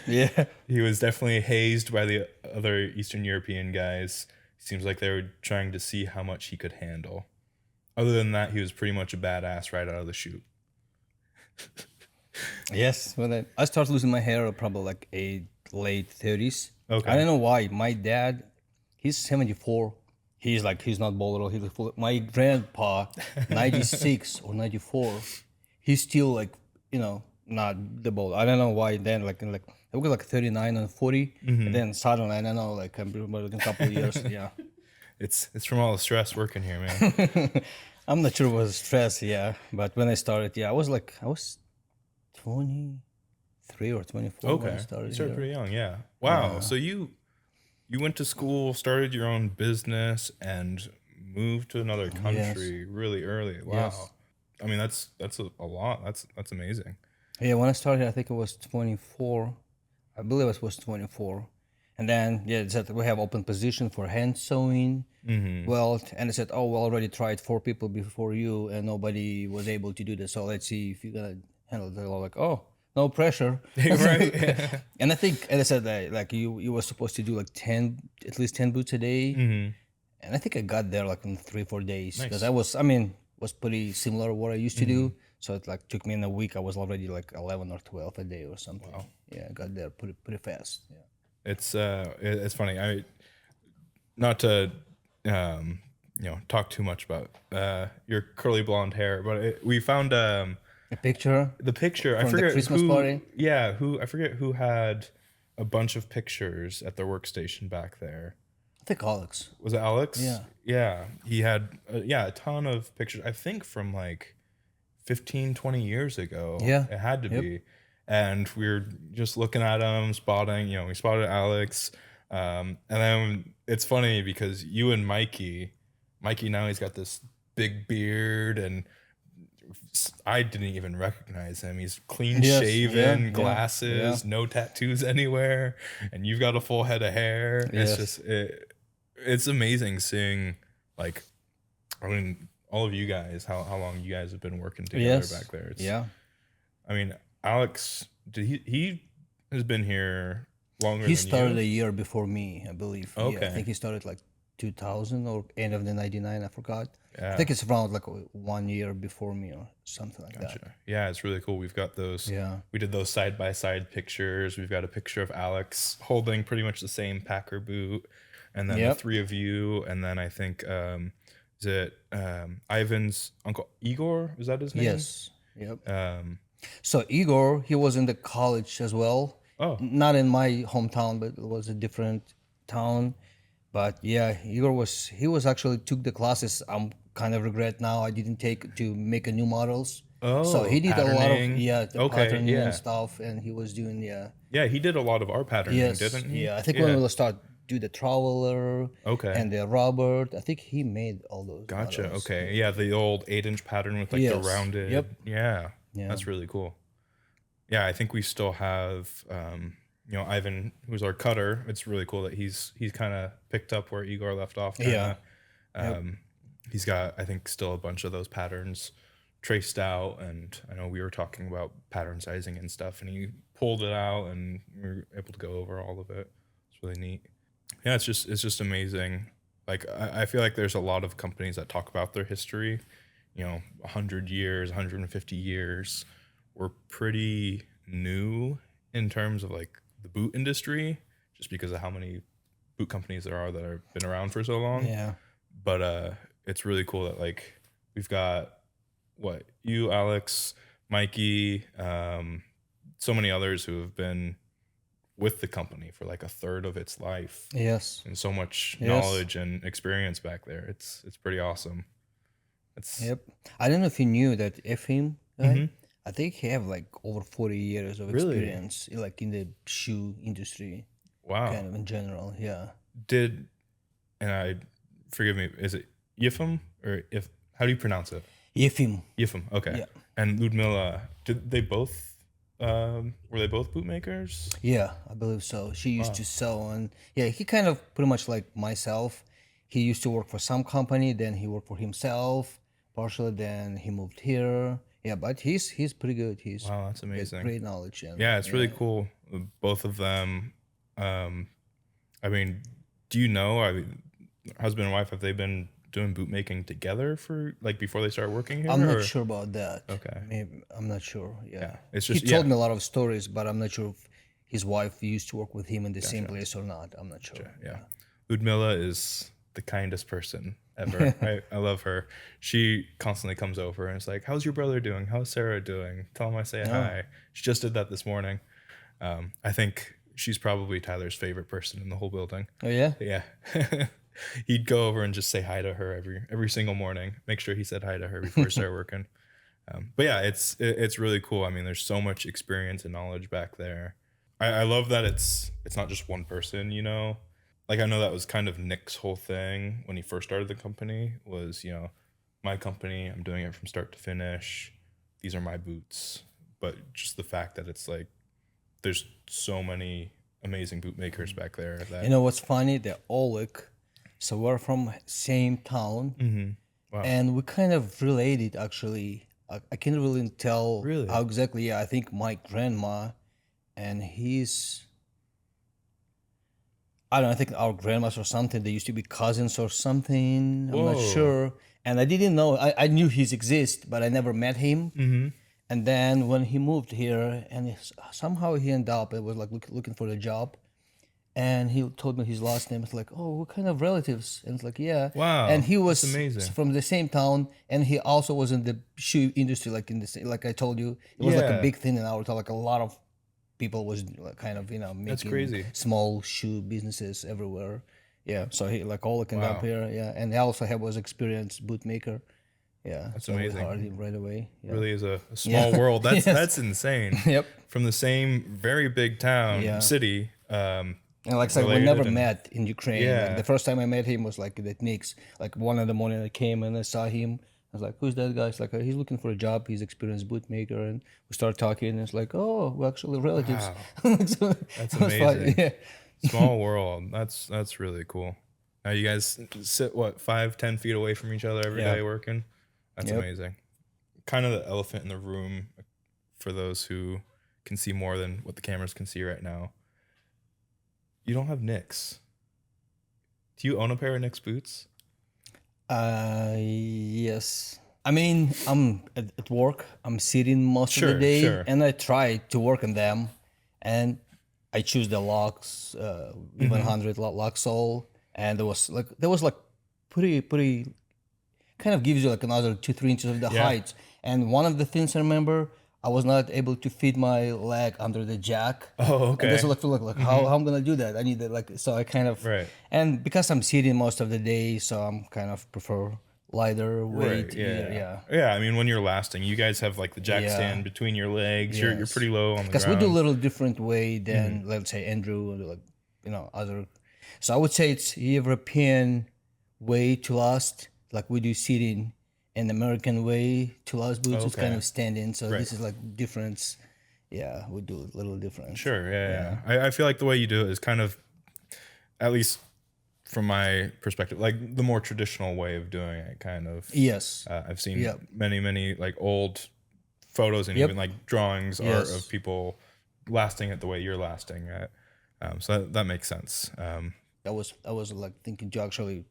[SPEAKER 2] Yeah.
[SPEAKER 1] He was definitely hazed by the other Eastern European guys. Seems like they were trying to see how much he could handle. Other than that, he was pretty much a badass right out of the chute.
[SPEAKER 2] Yes. When I started losing my hair, probably like late 30s.
[SPEAKER 1] Okay.
[SPEAKER 2] I don't know why. My dad, he's 74. He's not bald at all. He's full. My grandpa, 96 or 94. He's still like, not the bolt. I don't know why then like it was like 39 and 40, and then suddenly I don't know like in a couple of years. Yeah,
[SPEAKER 1] It's from all the stress working here, man.
[SPEAKER 2] I'm not sure it was stress. Yeah, but when I started, yeah, I was 23 or 24 when I
[SPEAKER 1] Okay,
[SPEAKER 2] started.
[SPEAKER 1] you started
[SPEAKER 2] Here.
[SPEAKER 1] pretty young, yeah. Wow. So you went to school, started your own business, and moved to another country really early. Wow.
[SPEAKER 2] Yes.
[SPEAKER 1] I mean, that's a lot. That's amazing.
[SPEAKER 2] Yeah, when I started, I think it was 24. I believe it was 24. And then, yeah, it said we have open position for hand sewing. Well, and it said, oh, we already tried 4 people before you, and nobody was able to do this. So let's see if you're going to handle it. They're all like, oh, no pressure.
[SPEAKER 1] Right.
[SPEAKER 2] And I think, and I said that, like, you were supposed to do like at least 10 boots a day. And I think I got there like in 3-4 days. Because was pretty similar what I used to do. So it like took me in a week. I was already like 11 or 12 a day or something. Wow. Yeah, I got there pretty fast. Yeah.
[SPEAKER 1] It's funny. Not to talk too much about your curly blonde hair, but we found
[SPEAKER 2] A picture
[SPEAKER 1] the picture. I
[SPEAKER 2] from
[SPEAKER 1] forget
[SPEAKER 2] the Christmas
[SPEAKER 1] who,
[SPEAKER 2] party.
[SPEAKER 1] Yeah, I forget who had a bunch of pictures at their workstation back there.
[SPEAKER 2] I think Alex.
[SPEAKER 1] Was it Alex?
[SPEAKER 2] Yeah.
[SPEAKER 1] Yeah, he had a ton of pictures. I think from like 15, 20 years ago.
[SPEAKER 2] Yeah.
[SPEAKER 1] It had to be. And we were just looking at them, we spotted Alex. And then it's funny because you and Mikey now he's got this big beard, and I didn't even recognize him. He's clean shaven, glasses, no tattoos anywhere, and you've got a full head of hair.
[SPEAKER 2] Yes.
[SPEAKER 1] It's amazing seeing, like, I mean, all of you guys, how long you guys have been working together back there. I mean, Alex, he has been here longer.
[SPEAKER 2] He started a year before me, I believe.
[SPEAKER 1] Okay.
[SPEAKER 2] Yeah, I think he started like 2000 or end of the 99. I forgot.
[SPEAKER 1] Yeah.
[SPEAKER 2] I think it's around like 1 year before me or something like that.
[SPEAKER 1] Yeah, it's really cool. We've got those.
[SPEAKER 2] Yeah.
[SPEAKER 1] We did those side by side pictures. We've got a picture of Alex holding pretty much the same Packer boot, and then the 3 of you, and then I think is it Ivan's uncle Igor? Is that his name?
[SPEAKER 2] Yes. Yep. So Igor, he was in the college as well.
[SPEAKER 1] Oh.
[SPEAKER 2] Not in my hometown, but it was a different town. But yeah, Igor was actually took the classes. I'm kind of regret now I didn't take to make a new models.
[SPEAKER 1] Oh,
[SPEAKER 2] so he did a lot of
[SPEAKER 1] the
[SPEAKER 2] patterning and stuff, and he was doing
[SPEAKER 1] he did a lot of our patterning, didn't he?
[SPEAKER 2] Yeah, I think when we start do the traveler, and the Robert, I think he made all those.
[SPEAKER 1] Gotcha.
[SPEAKER 2] models.
[SPEAKER 1] Okay. Yeah, the old 8-inch pattern with like the rounded.
[SPEAKER 2] Yep.
[SPEAKER 1] Yeah. That's really cool. Yeah, I think we still have Ivan, who's our cutter. It's really cool that he's kind of picked up where Igor left off. Kinda. He's got, I think, still a bunch of those patterns traced out, and I know we were talking about pattern sizing and stuff, and he pulled it out, and we were able to go over all of it. It's really neat. Yeah, it's just amazing. Like I feel like there's a lot of companies that talk about their history, 100 years, 150 years. We're pretty new in terms of like the boot industry, just because of how many boot companies there are that have been around for so long.
[SPEAKER 2] Yeah.
[SPEAKER 1] But it's really cool that like we've got you, Alex, Mikey, so many others who have been with the company for like a third of its life.
[SPEAKER 2] Yes.
[SPEAKER 1] And so much knowledge and experience back there. It's pretty awesome.
[SPEAKER 2] Yep. I don't know if you knew that Efim, I think he have like over 40 years of experience, like in the shoe industry.
[SPEAKER 1] Wow.
[SPEAKER 2] Kind of in general, yeah.
[SPEAKER 1] Forgive me, is it Yifim or how do you pronounce it?
[SPEAKER 2] Efim.
[SPEAKER 1] Yifim, okay. Yeah. And Ludmila, did they both were they both bootmakers?
[SPEAKER 2] Yeah, I believe so. She used to sew, and he kind of pretty much like myself. He used to work for some company, then he worked for himself partially, then he moved here. Yeah, but he's pretty good.
[SPEAKER 1] Wow, that's amazing.
[SPEAKER 2] Great knowledge. And,
[SPEAKER 1] it's really cool. Both of them. I mean, do you know? Husband and wife, have they been doing bootmaking together for like before they started working here?
[SPEAKER 2] I'm not sure about that.
[SPEAKER 1] Okay,
[SPEAKER 2] maybe I'm not sure. Yeah,
[SPEAKER 1] it's just
[SPEAKER 2] he told me a lot of stories, but I'm not sure if his wife used to work with him in the same place or not. I'm not sure.
[SPEAKER 1] Yeah. Ludmila is the kindest person ever. I love her. She constantly comes over and it's like, how's your brother doing? How's Sarah doing? Tell him I say hi. She just did that this morning. I think she's probably Tyler's favorite person in the whole building.
[SPEAKER 2] Oh yeah.
[SPEAKER 1] Yeah. He'd go over and just say hi to her every single morning. Make sure he said hi to her before he started working. But yeah, it's really cool. I mean, there's so much experience and knowledge back there. I love that it's not just one person, you know. Like I know that was kind of Nick's whole thing when he first started the company was, you know, my company, I'm doing it from start to finish. These are my boots. But just the fact that it's like there's so many amazing bootmakers back there that
[SPEAKER 2] You know what's funny? They're all like, so we're from same town,
[SPEAKER 1] wow.
[SPEAKER 2] and we kind of related actually. I can't really tell
[SPEAKER 1] Really?
[SPEAKER 2] how exactly. Yeah, I think my grandma and I don't know, I think our grandmas or something, they used to be cousins or something. I'm not
[SPEAKER 1] Whoa.
[SPEAKER 2] sure. And I didn't know, I knew he's exist, but I never met him. And then when he moved here, and somehow he ended up, it was like looking for a job. And he told me his last name. It's like, oh, what kind of relatives? And it's like, yeah.
[SPEAKER 1] Wow,
[SPEAKER 2] And he was
[SPEAKER 1] that's amazing.
[SPEAKER 2] from the same town, and he also was in the shoe industry, like in the like I told you, it was like a
[SPEAKER 1] Yeah.
[SPEAKER 2] big thing in our town. Like a lot of people was like kind of making
[SPEAKER 1] crazy.
[SPEAKER 2] small shoe businesses everywhere. Yeah. So he like all ended up
[SPEAKER 1] Wow.
[SPEAKER 2] here. Yeah. And he also was experienced bootmaker. Yeah.
[SPEAKER 1] That's
[SPEAKER 2] so we
[SPEAKER 1] amazing.
[SPEAKER 2] hired him right away. Yeah.
[SPEAKER 1] Really is a small world. That's
[SPEAKER 2] Yes.
[SPEAKER 1] that's insane.
[SPEAKER 2] Yep.
[SPEAKER 1] From the same very big town
[SPEAKER 2] Yeah.
[SPEAKER 1] city.
[SPEAKER 2] And like I said, we
[SPEAKER 1] related
[SPEAKER 2] never
[SPEAKER 1] and-
[SPEAKER 2] met in Ukraine.
[SPEAKER 1] Yeah.
[SPEAKER 2] Like, the first time I met him was like at Nick's. Like 1 in the morning, I came and I saw him. I was like, "Who's that guy?" It's like, "He's looking for a job. He's experienced bootmaker." And we started talking. And it's like, "Oh, we're actually relatives." So
[SPEAKER 1] That's
[SPEAKER 2] it was fun,
[SPEAKER 1] amazing.
[SPEAKER 2] Yeah.
[SPEAKER 1] Small world. That's really cool. Now you guys sit 5-10 feet away from each other every day
[SPEAKER 2] Yeah.
[SPEAKER 1] working. That's
[SPEAKER 2] Yep.
[SPEAKER 1] amazing. Kind of the elephant in the room for those who can see more than what the cameras can see right now. You don't have Nick's. Do you own a pair of Nick's boots?
[SPEAKER 2] Yes. I mean, I'm at work. I'm sitting most of
[SPEAKER 1] Sure,
[SPEAKER 2] the day,
[SPEAKER 1] sure.
[SPEAKER 2] and I try to work on them, and I choose the locks, even 100 lock sole, and there was like pretty kind of gives you like another 2-3 inches of the
[SPEAKER 1] Yeah.
[SPEAKER 2] height. And one of the things I remember, I was not able to fit my leg under the jack.
[SPEAKER 1] Oh, okay.
[SPEAKER 2] And this look like how I'm gonna do that? I need that, like, so I kind of
[SPEAKER 1] Right.
[SPEAKER 2] And because I'm sitting most of the day, so I'm kind of prefer lighter weight.
[SPEAKER 1] Right, yeah.
[SPEAKER 2] yeah.
[SPEAKER 1] Yeah, I mean when you're lasting, you guys have like the jack
[SPEAKER 2] Yeah.
[SPEAKER 1] stand between your legs. You're
[SPEAKER 2] Yes.
[SPEAKER 1] pretty low on the
[SPEAKER 2] Because
[SPEAKER 1] ground.
[SPEAKER 2] we do a little different way than let's say Andrew or like other. So I would say it's European way to last, like we do sitting, and American way to last boots is kind
[SPEAKER 1] Okay.
[SPEAKER 2] of standing. So
[SPEAKER 1] Right.
[SPEAKER 2] this is like difference. Yeah, we do a little different.
[SPEAKER 1] Sure, yeah. I feel like the way you do it is kind of, at least from my perspective, like the more traditional way of doing it, kind of.
[SPEAKER 2] Yes.
[SPEAKER 1] I've seen
[SPEAKER 2] Yep.
[SPEAKER 1] many like old photos and
[SPEAKER 2] Yep.
[SPEAKER 1] even like drawings art
[SPEAKER 2] Yes.
[SPEAKER 1] of people lasting it the way you're lasting it. So that makes sense.
[SPEAKER 2] I was like thinking to actually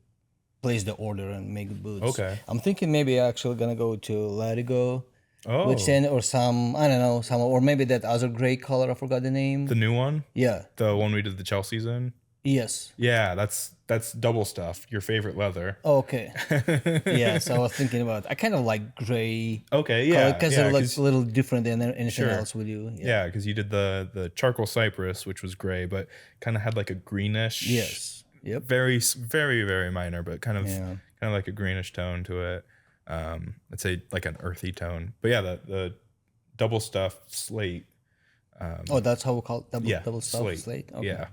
[SPEAKER 2] place the order and make the boots.
[SPEAKER 1] Okay.
[SPEAKER 2] I'm thinking maybe actually gonna go to Latigo,
[SPEAKER 1] Oh,
[SPEAKER 2] which then or some I don't know some or maybe that other gray color. I forgot the name.
[SPEAKER 1] the new one,
[SPEAKER 2] Yeah.
[SPEAKER 1] the one we did the Chelsea's in.
[SPEAKER 2] Yes.
[SPEAKER 1] Yeah, that's double stuff. Your favorite leather.
[SPEAKER 2] Okay. Yeah. So I was thinking about. I kind of like gray.
[SPEAKER 1] Okay, yeah,
[SPEAKER 2] Because
[SPEAKER 1] yeah,
[SPEAKER 2] it looks a little different than anything
[SPEAKER 1] Sure.
[SPEAKER 2] else we do.
[SPEAKER 1] Yeah, because you did the charcoal cypress, which was gray, but kind of had like a greenish.
[SPEAKER 2] Yes. Yep.
[SPEAKER 1] Very minor, but kind of
[SPEAKER 2] Yeah.
[SPEAKER 1] like a greenish tone to it. I'd say like an earthy tone. But yeah, the double stuffed slate.
[SPEAKER 2] Oh, that's how we call it.
[SPEAKER 1] Yeah,
[SPEAKER 2] Double stuff slate. Okay.
[SPEAKER 1] Yeah,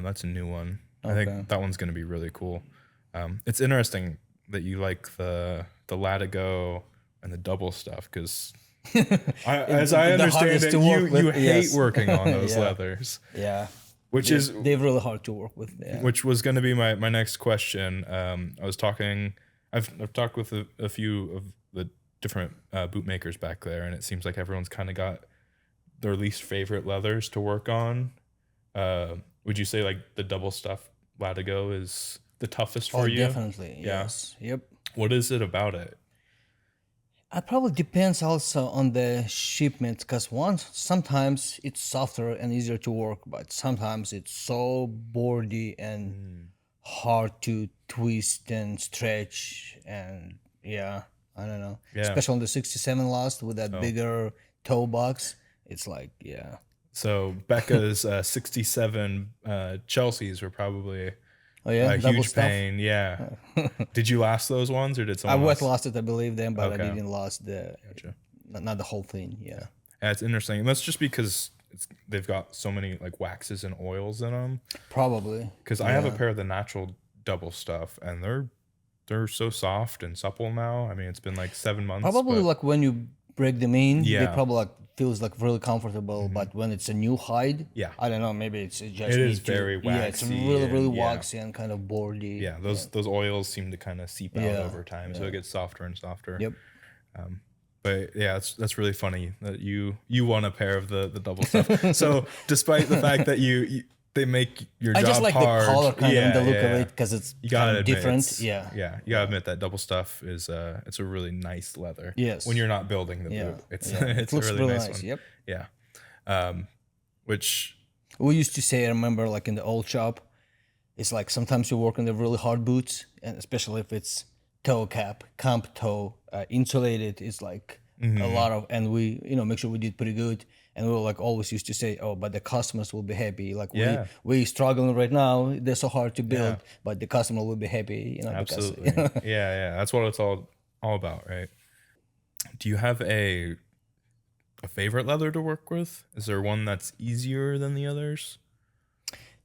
[SPEAKER 1] that's a new one. I
[SPEAKER 2] Okay.
[SPEAKER 1] think that one's gonna be really cool. It's interesting that you like the Latigo and the double stuff because. As I
[SPEAKER 2] the
[SPEAKER 1] understand
[SPEAKER 2] hardest
[SPEAKER 1] it,
[SPEAKER 2] to work
[SPEAKER 1] you
[SPEAKER 2] with,
[SPEAKER 1] hate
[SPEAKER 2] yes.
[SPEAKER 1] working on those
[SPEAKER 2] Yeah.
[SPEAKER 1] leathers,
[SPEAKER 2] Yeah.
[SPEAKER 1] which is
[SPEAKER 2] They're really hard to work with. Yeah.
[SPEAKER 1] which was going to be my next question. I was talking, I've talked with a few of the different bootmakers back there, and it seems like everyone's kind of got their least favorite leathers to work on. Would you say like the double stuff Latigo is the toughest for you?
[SPEAKER 2] Definitely.
[SPEAKER 1] Yeah.
[SPEAKER 2] Yes. Yep.
[SPEAKER 1] What is it about it?
[SPEAKER 2] It probably depends also on the shipment, because sometimes it's softer and easier to work, but sometimes it's so boardy and hard to twist and stretch, and yeah, I don't know.
[SPEAKER 1] Yeah.
[SPEAKER 2] Especially on the 67 last with that
[SPEAKER 1] Oh.
[SPEAKER 2] bigger toe box. It's like, yeah.
[SPEAKER 1] So Becca's 67 Chelseas were probably
[SPEAKER 2] Oh yeah,
[SPEAKER 1] a
[SPEAKER 2] double
[SPEAKER 1] huge
[SPEAKER 2] stuff.
[SPEAKER 1] pain. Yeah. Did you last those ones or did
[SPEAKER 2] I
[SPEAKER 1] someone
[SPEAKER 2] wet
[SPEAKER 1] else?
[SPEAKER 2] lost it, I believe, then, but
[SPEAKER 1] Okay.
[SPEAKER 2] I didn't lost the
[SPEAKER 1] Gotcha.
[SPEAKER 2] not the whole thing. Yeah.
[SPEAKER 1] Yeah, it's interesting. And that's just because they've got so many like waxes and oils in them.
[SPEAKER 2] Probably.
[SPEAKER 1] Because I have a pair of the natural double stuff, and they're so soft and supple now. I mean, it's been like 7 months.
[SPEAKER 2] Probably
[SPEAKER 1] but
[SPEAKER 2] like when you break them in, they
[SPEAKER 1] Yeah.
[SPEAKER 2] probably like feels like really comfortable. But when it's a new hide,
[SPEAKER 1] Yeah.
[SPEAKER 2] I don't know. Maybe it's just
[SPEAKER 1] It is
[SPEAKER 2] need to-
[SPEAKER 1] very
[SPEAKER 2] Yeah, it's
[SPEAKER 1] waxy
[SPEAKER 2] really really
[SPEAKER 1] and, yeah.
[SPEAKER 2] waxy and kind of boardy.
[SPEAKER 1] yeah, those oils seem to kind of seep out
[SPEAKER 2] Yeah,
[SPEAKER 1] over time, so it gets softer and softer.
[SPEAKER 2] Yep.
[SPEAKER 1] But yeah, that's really funny that you won a pair of the double stuff. So despite the fact that they make your
[SPEAKER 2] I
[SPEAKER 1] job
[SPEAKER 2] just like
[SPEAKER 1] hard,
[SPEAKER 2] the color kind of and the look of
[SPEAKER 1] yeah.
[SPEAKER 2] it because it's
[SPEAKER 1] You gotta
[SPEAKER 2] kind of
[SPEAKER 1] admit,
[SPEAKER 2] different.
[SPEAKER 1] it's-
[SPEAKER 2] Yeah.
[SPEAKER 1] You gotta admit that double stuff is it's a really nice leather.
[SPEAKER 2] Yes.
[SPEAKER 1] When you're not building the
[SPEAKER 2] Yeah.
[SPEAKER 1] boot, it's
[SPEAKER 2] Yeah.
[SPEAKER 1] it's
[SPEAKER 2] It looks
[SPEAKER 1] a really
[SPEAKER 2] really
[SPEAKER 1] nice
[SPEAKER 2] nice.
[SPEAKER 1] one.
[SPEAKER 2] Yep.
[SPEAKER 1] Yeah. Which
[SPEAKER 2] We used to say, I remember, like in the old shop, it's like sometimes you work on the really hard boots, and especially if it's toe cap, camp toe, insulated, it's like a lot of, and we, make sure we did pretty good. And we were like always used to say, oh, but the customers will be happy. Like
[SPEAKER 1] Yeah.
[SPEAKER 2] we struggling right now. They're so hard to build,
[SPEAKER 1] Yeah.
[SPEAKER 2] but the customer will be happy,
[SPEAKER 1] absolutely, yeah. That's what it's all about, right? Do you have a favorite leather to work with? Is there one that's easier than the others?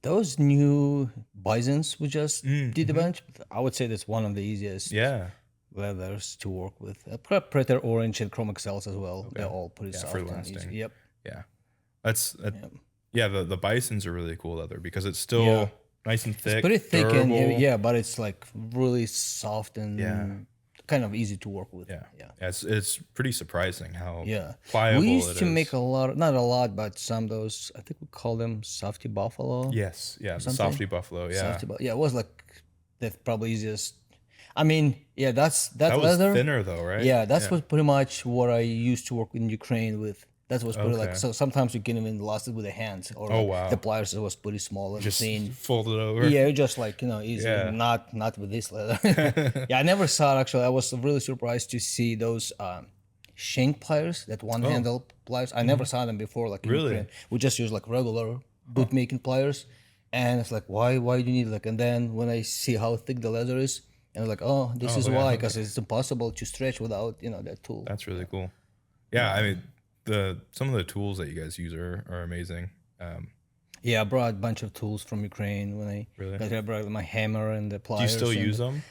[SPEAKER 2] Those new bisons we just did a bunch, I would say that's one of the easiest
[SPEAKER 1] Yeah.
[SPEAKER 2] leathers to work with. Predator Orange and Chrome Excels as well. They're all pretty
[SPEAKER 1] Yeah,
[SPEAKER 2] soft
[SPEAKER 1] for
[SPEAKER 2] and
[SPEAKER 1] lasting.
[SPEAKER 2] easy. Yep.
[SPEAKER 1] Yeah. Yeah, the bisons are really cool leather because it's still
[SPEAKER 2] Yeah.
[SPEAKER 1] nice and thick.
[SPEAKER 2] Pretty thick
[SPEAKER 1] durable.
[SPEAKER 2] and yeah, but it's like really soft and
[SPEAKER 1] Yeah.
[SPEAKER 2] kind of easy to work with.
[SPEAKER 1] Yeah.
[SPEAKER 2] Yeah.
[SPEAKER 1] It's pretty surprising how
[SPEAKER 2] Yeah.
[SPEAKER 1] pliable
[SPEAKER 2] We used
[SPEAKER 1] it
[SPEAKER 2] to
[SPEAKER 1] is.
[SPEAKER 2] make a lot, not a lot, but some of those, I think we call them softy buffalo.
[SPEAKER 1] Yes, yeah, the
[SPEAKER 2] something.
[SPEAKER 1] softy buffalo, yeah.
[SPEAKER 2] Softy yeah, it was like the probably easiest. I mean, yeah, that
[SPEAKER 1] That was
[SPEAKER 2] leather.
[SPEAKER 1] thinner though, right?
[SPEAKER 2] Yeah, that's was pretty much what I used to work in Ukraine with. That was pretty
[SPEAKER 1] Okay.
[SPEAKER 2] like, so sometimes you can even lost it with the hands or
[SPEAKER 1] Oh,
[SPEAKER 2] like
[SPEAKER 1] wow.
[SPEAKER 2] the pliers was pretty small and
[SPEAKER 1] Just
[SPEAKER 2] thin.
[SPEAKER 1] fold it over.
[SPEAKER 2] Yeah, just like, easy.
[SPEAKER 1] Yeah.
[SPEAKER 2] Not with this leather. Yeah, I never saw it actually. I was really surprised to see those shank pliers, that one handle pliers. I never saw them before. Like in
[SPEAKER 1] Really?
[SPEAKER 2] Ukraine. We just use like regular bootmaking pliers. And it's like, why do you need like, and then when I see how thick the leather is, and I'm like, oh, this is
[SPEAKER 1] yeah.
[SPEAKER 2] why, because it's impossible to stretch without, that tool.
[SPEAKER 1] That's really cool. Yeah, I mean some of the tools that you guys use are amazing.
[SPEAKER 2] Yeah, I brought a bunch of tools from Ukraine when I
[SPEAKER 1] Really?
[SPEAKER 2] got here. I brought my hammer and the
[SPEAKER 1] Do
[SPEAKER 2] pliers.
[SPEAKER 1] you still
[SPEAKER 2] and-
[SPEAKER 1] use them?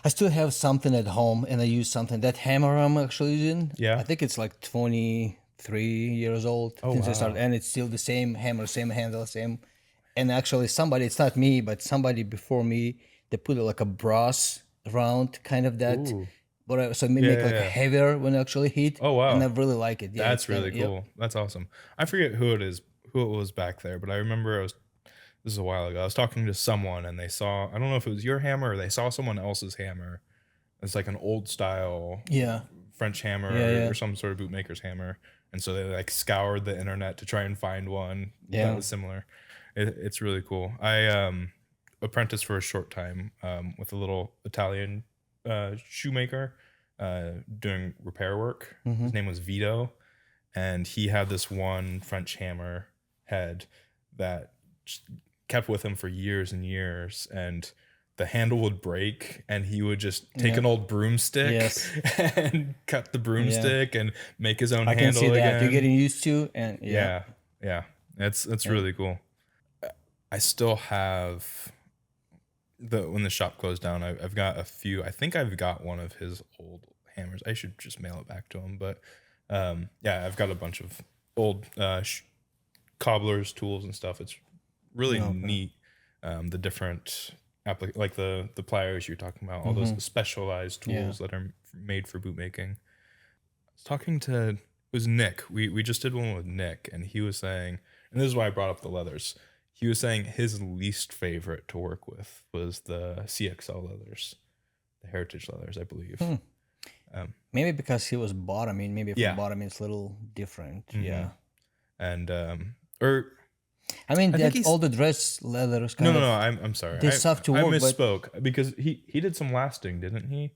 [SPEAKER 2] I still have something at home, and I use something. That hammer I'm actually using,
[SPEAKER 1] Yeah.
[SPEAKER 2] I think it's like 23 years old since I started, and it's still the same hammer, same handle, same. And actually, it's not me, but somebody before me, they put like a brass round kind of that.
[SPEAKER 1] Ooh.
[SPEAKER 2] But so it may make like
[SPEAKER 1] yeah.
[SPEAKER 2] heavier when I actually hit.
[SPEAKER 1] Oh, wow.
[SPEAKER 2] And I really like it. Yeah,
[SPEAKER 1] That's
[SPEAKER 2] it's kinda-
[SPEAKER 1] really
[SPEAKER 2] yep.
[SPEAKER 1] cool. That's awesome. I forget who it was back there, but I remember this is a while ago. I was talking to someone and they saw, I don't know if it was your hammer or they saw someone else's hammer. It's like an old style
[SPEAKER 2] Yeah.
[SPEAKER 1] French hammer
[SPEAKER 2] Yeah.
[SPEAKER 1] or some sort of bootmaker's hammer. And so they like scoured the internet to try and find one
[SPEAKER 2] Yeah.
[SPEAKER 1] that was similar. It's really cool. I apprenticed for a short time with a little Italian shoemaker doing repair work. His name was Vito. And he had this one French hammer head that just kept with him for years and years. And the handle would break and he would just take an old broomstick
[SPEAKER 2] Yes.
[SPEAKER 1] and cut the broomstick and make his own
[SPEAKER 2] I can
[SPEAKER 1] handle
[SPEAKER 2] see that.
[SPEAKER 1] again.
[SPEAKER 2] You're getting used to, and
[SPEAKER 1] Yeah. It's really cool. I still have when the shop closed down, I've got a few. I think I've got one of his old hammers. I should just mail it back to him. But yeah, I've got a bunch of old cobblers tools and stuff. It's really neat. The different like the pliers you're talking about, all those specialized tools that are made for bootmaking. I was talking to, it was Nick. We just did one with Nick, and he was saying, and this is why I brought up the leathers. He was saying his least favorite to work with was the CXL leathers, the heritage leathers, I believe.
[SPEAKER 2] maybe because he was bottoming. Maybe from
[SPEAKER 1] Yeah.
[SPEAKER 2] bottoming it's a little different. Yeah.
[SPEAKER 1] And or
[SPEAKER 2] I mean,
[SPEAKER 1] I think he's-
[SPEAKER 2] all the dress leathers
[SPEAKER 1] No,
[SPEAKER 2] kind
[SPEAKER 1] no,
[SPEAKER 2] of.
[SPEAKER 1] no. I'm sorry.
[SPEAKER 2] They're tough to
[SPEAKER 1] I
[SPEAKER 2] work, but-
[SPEAKER 1] misspoke because he did some lasting, didn't he?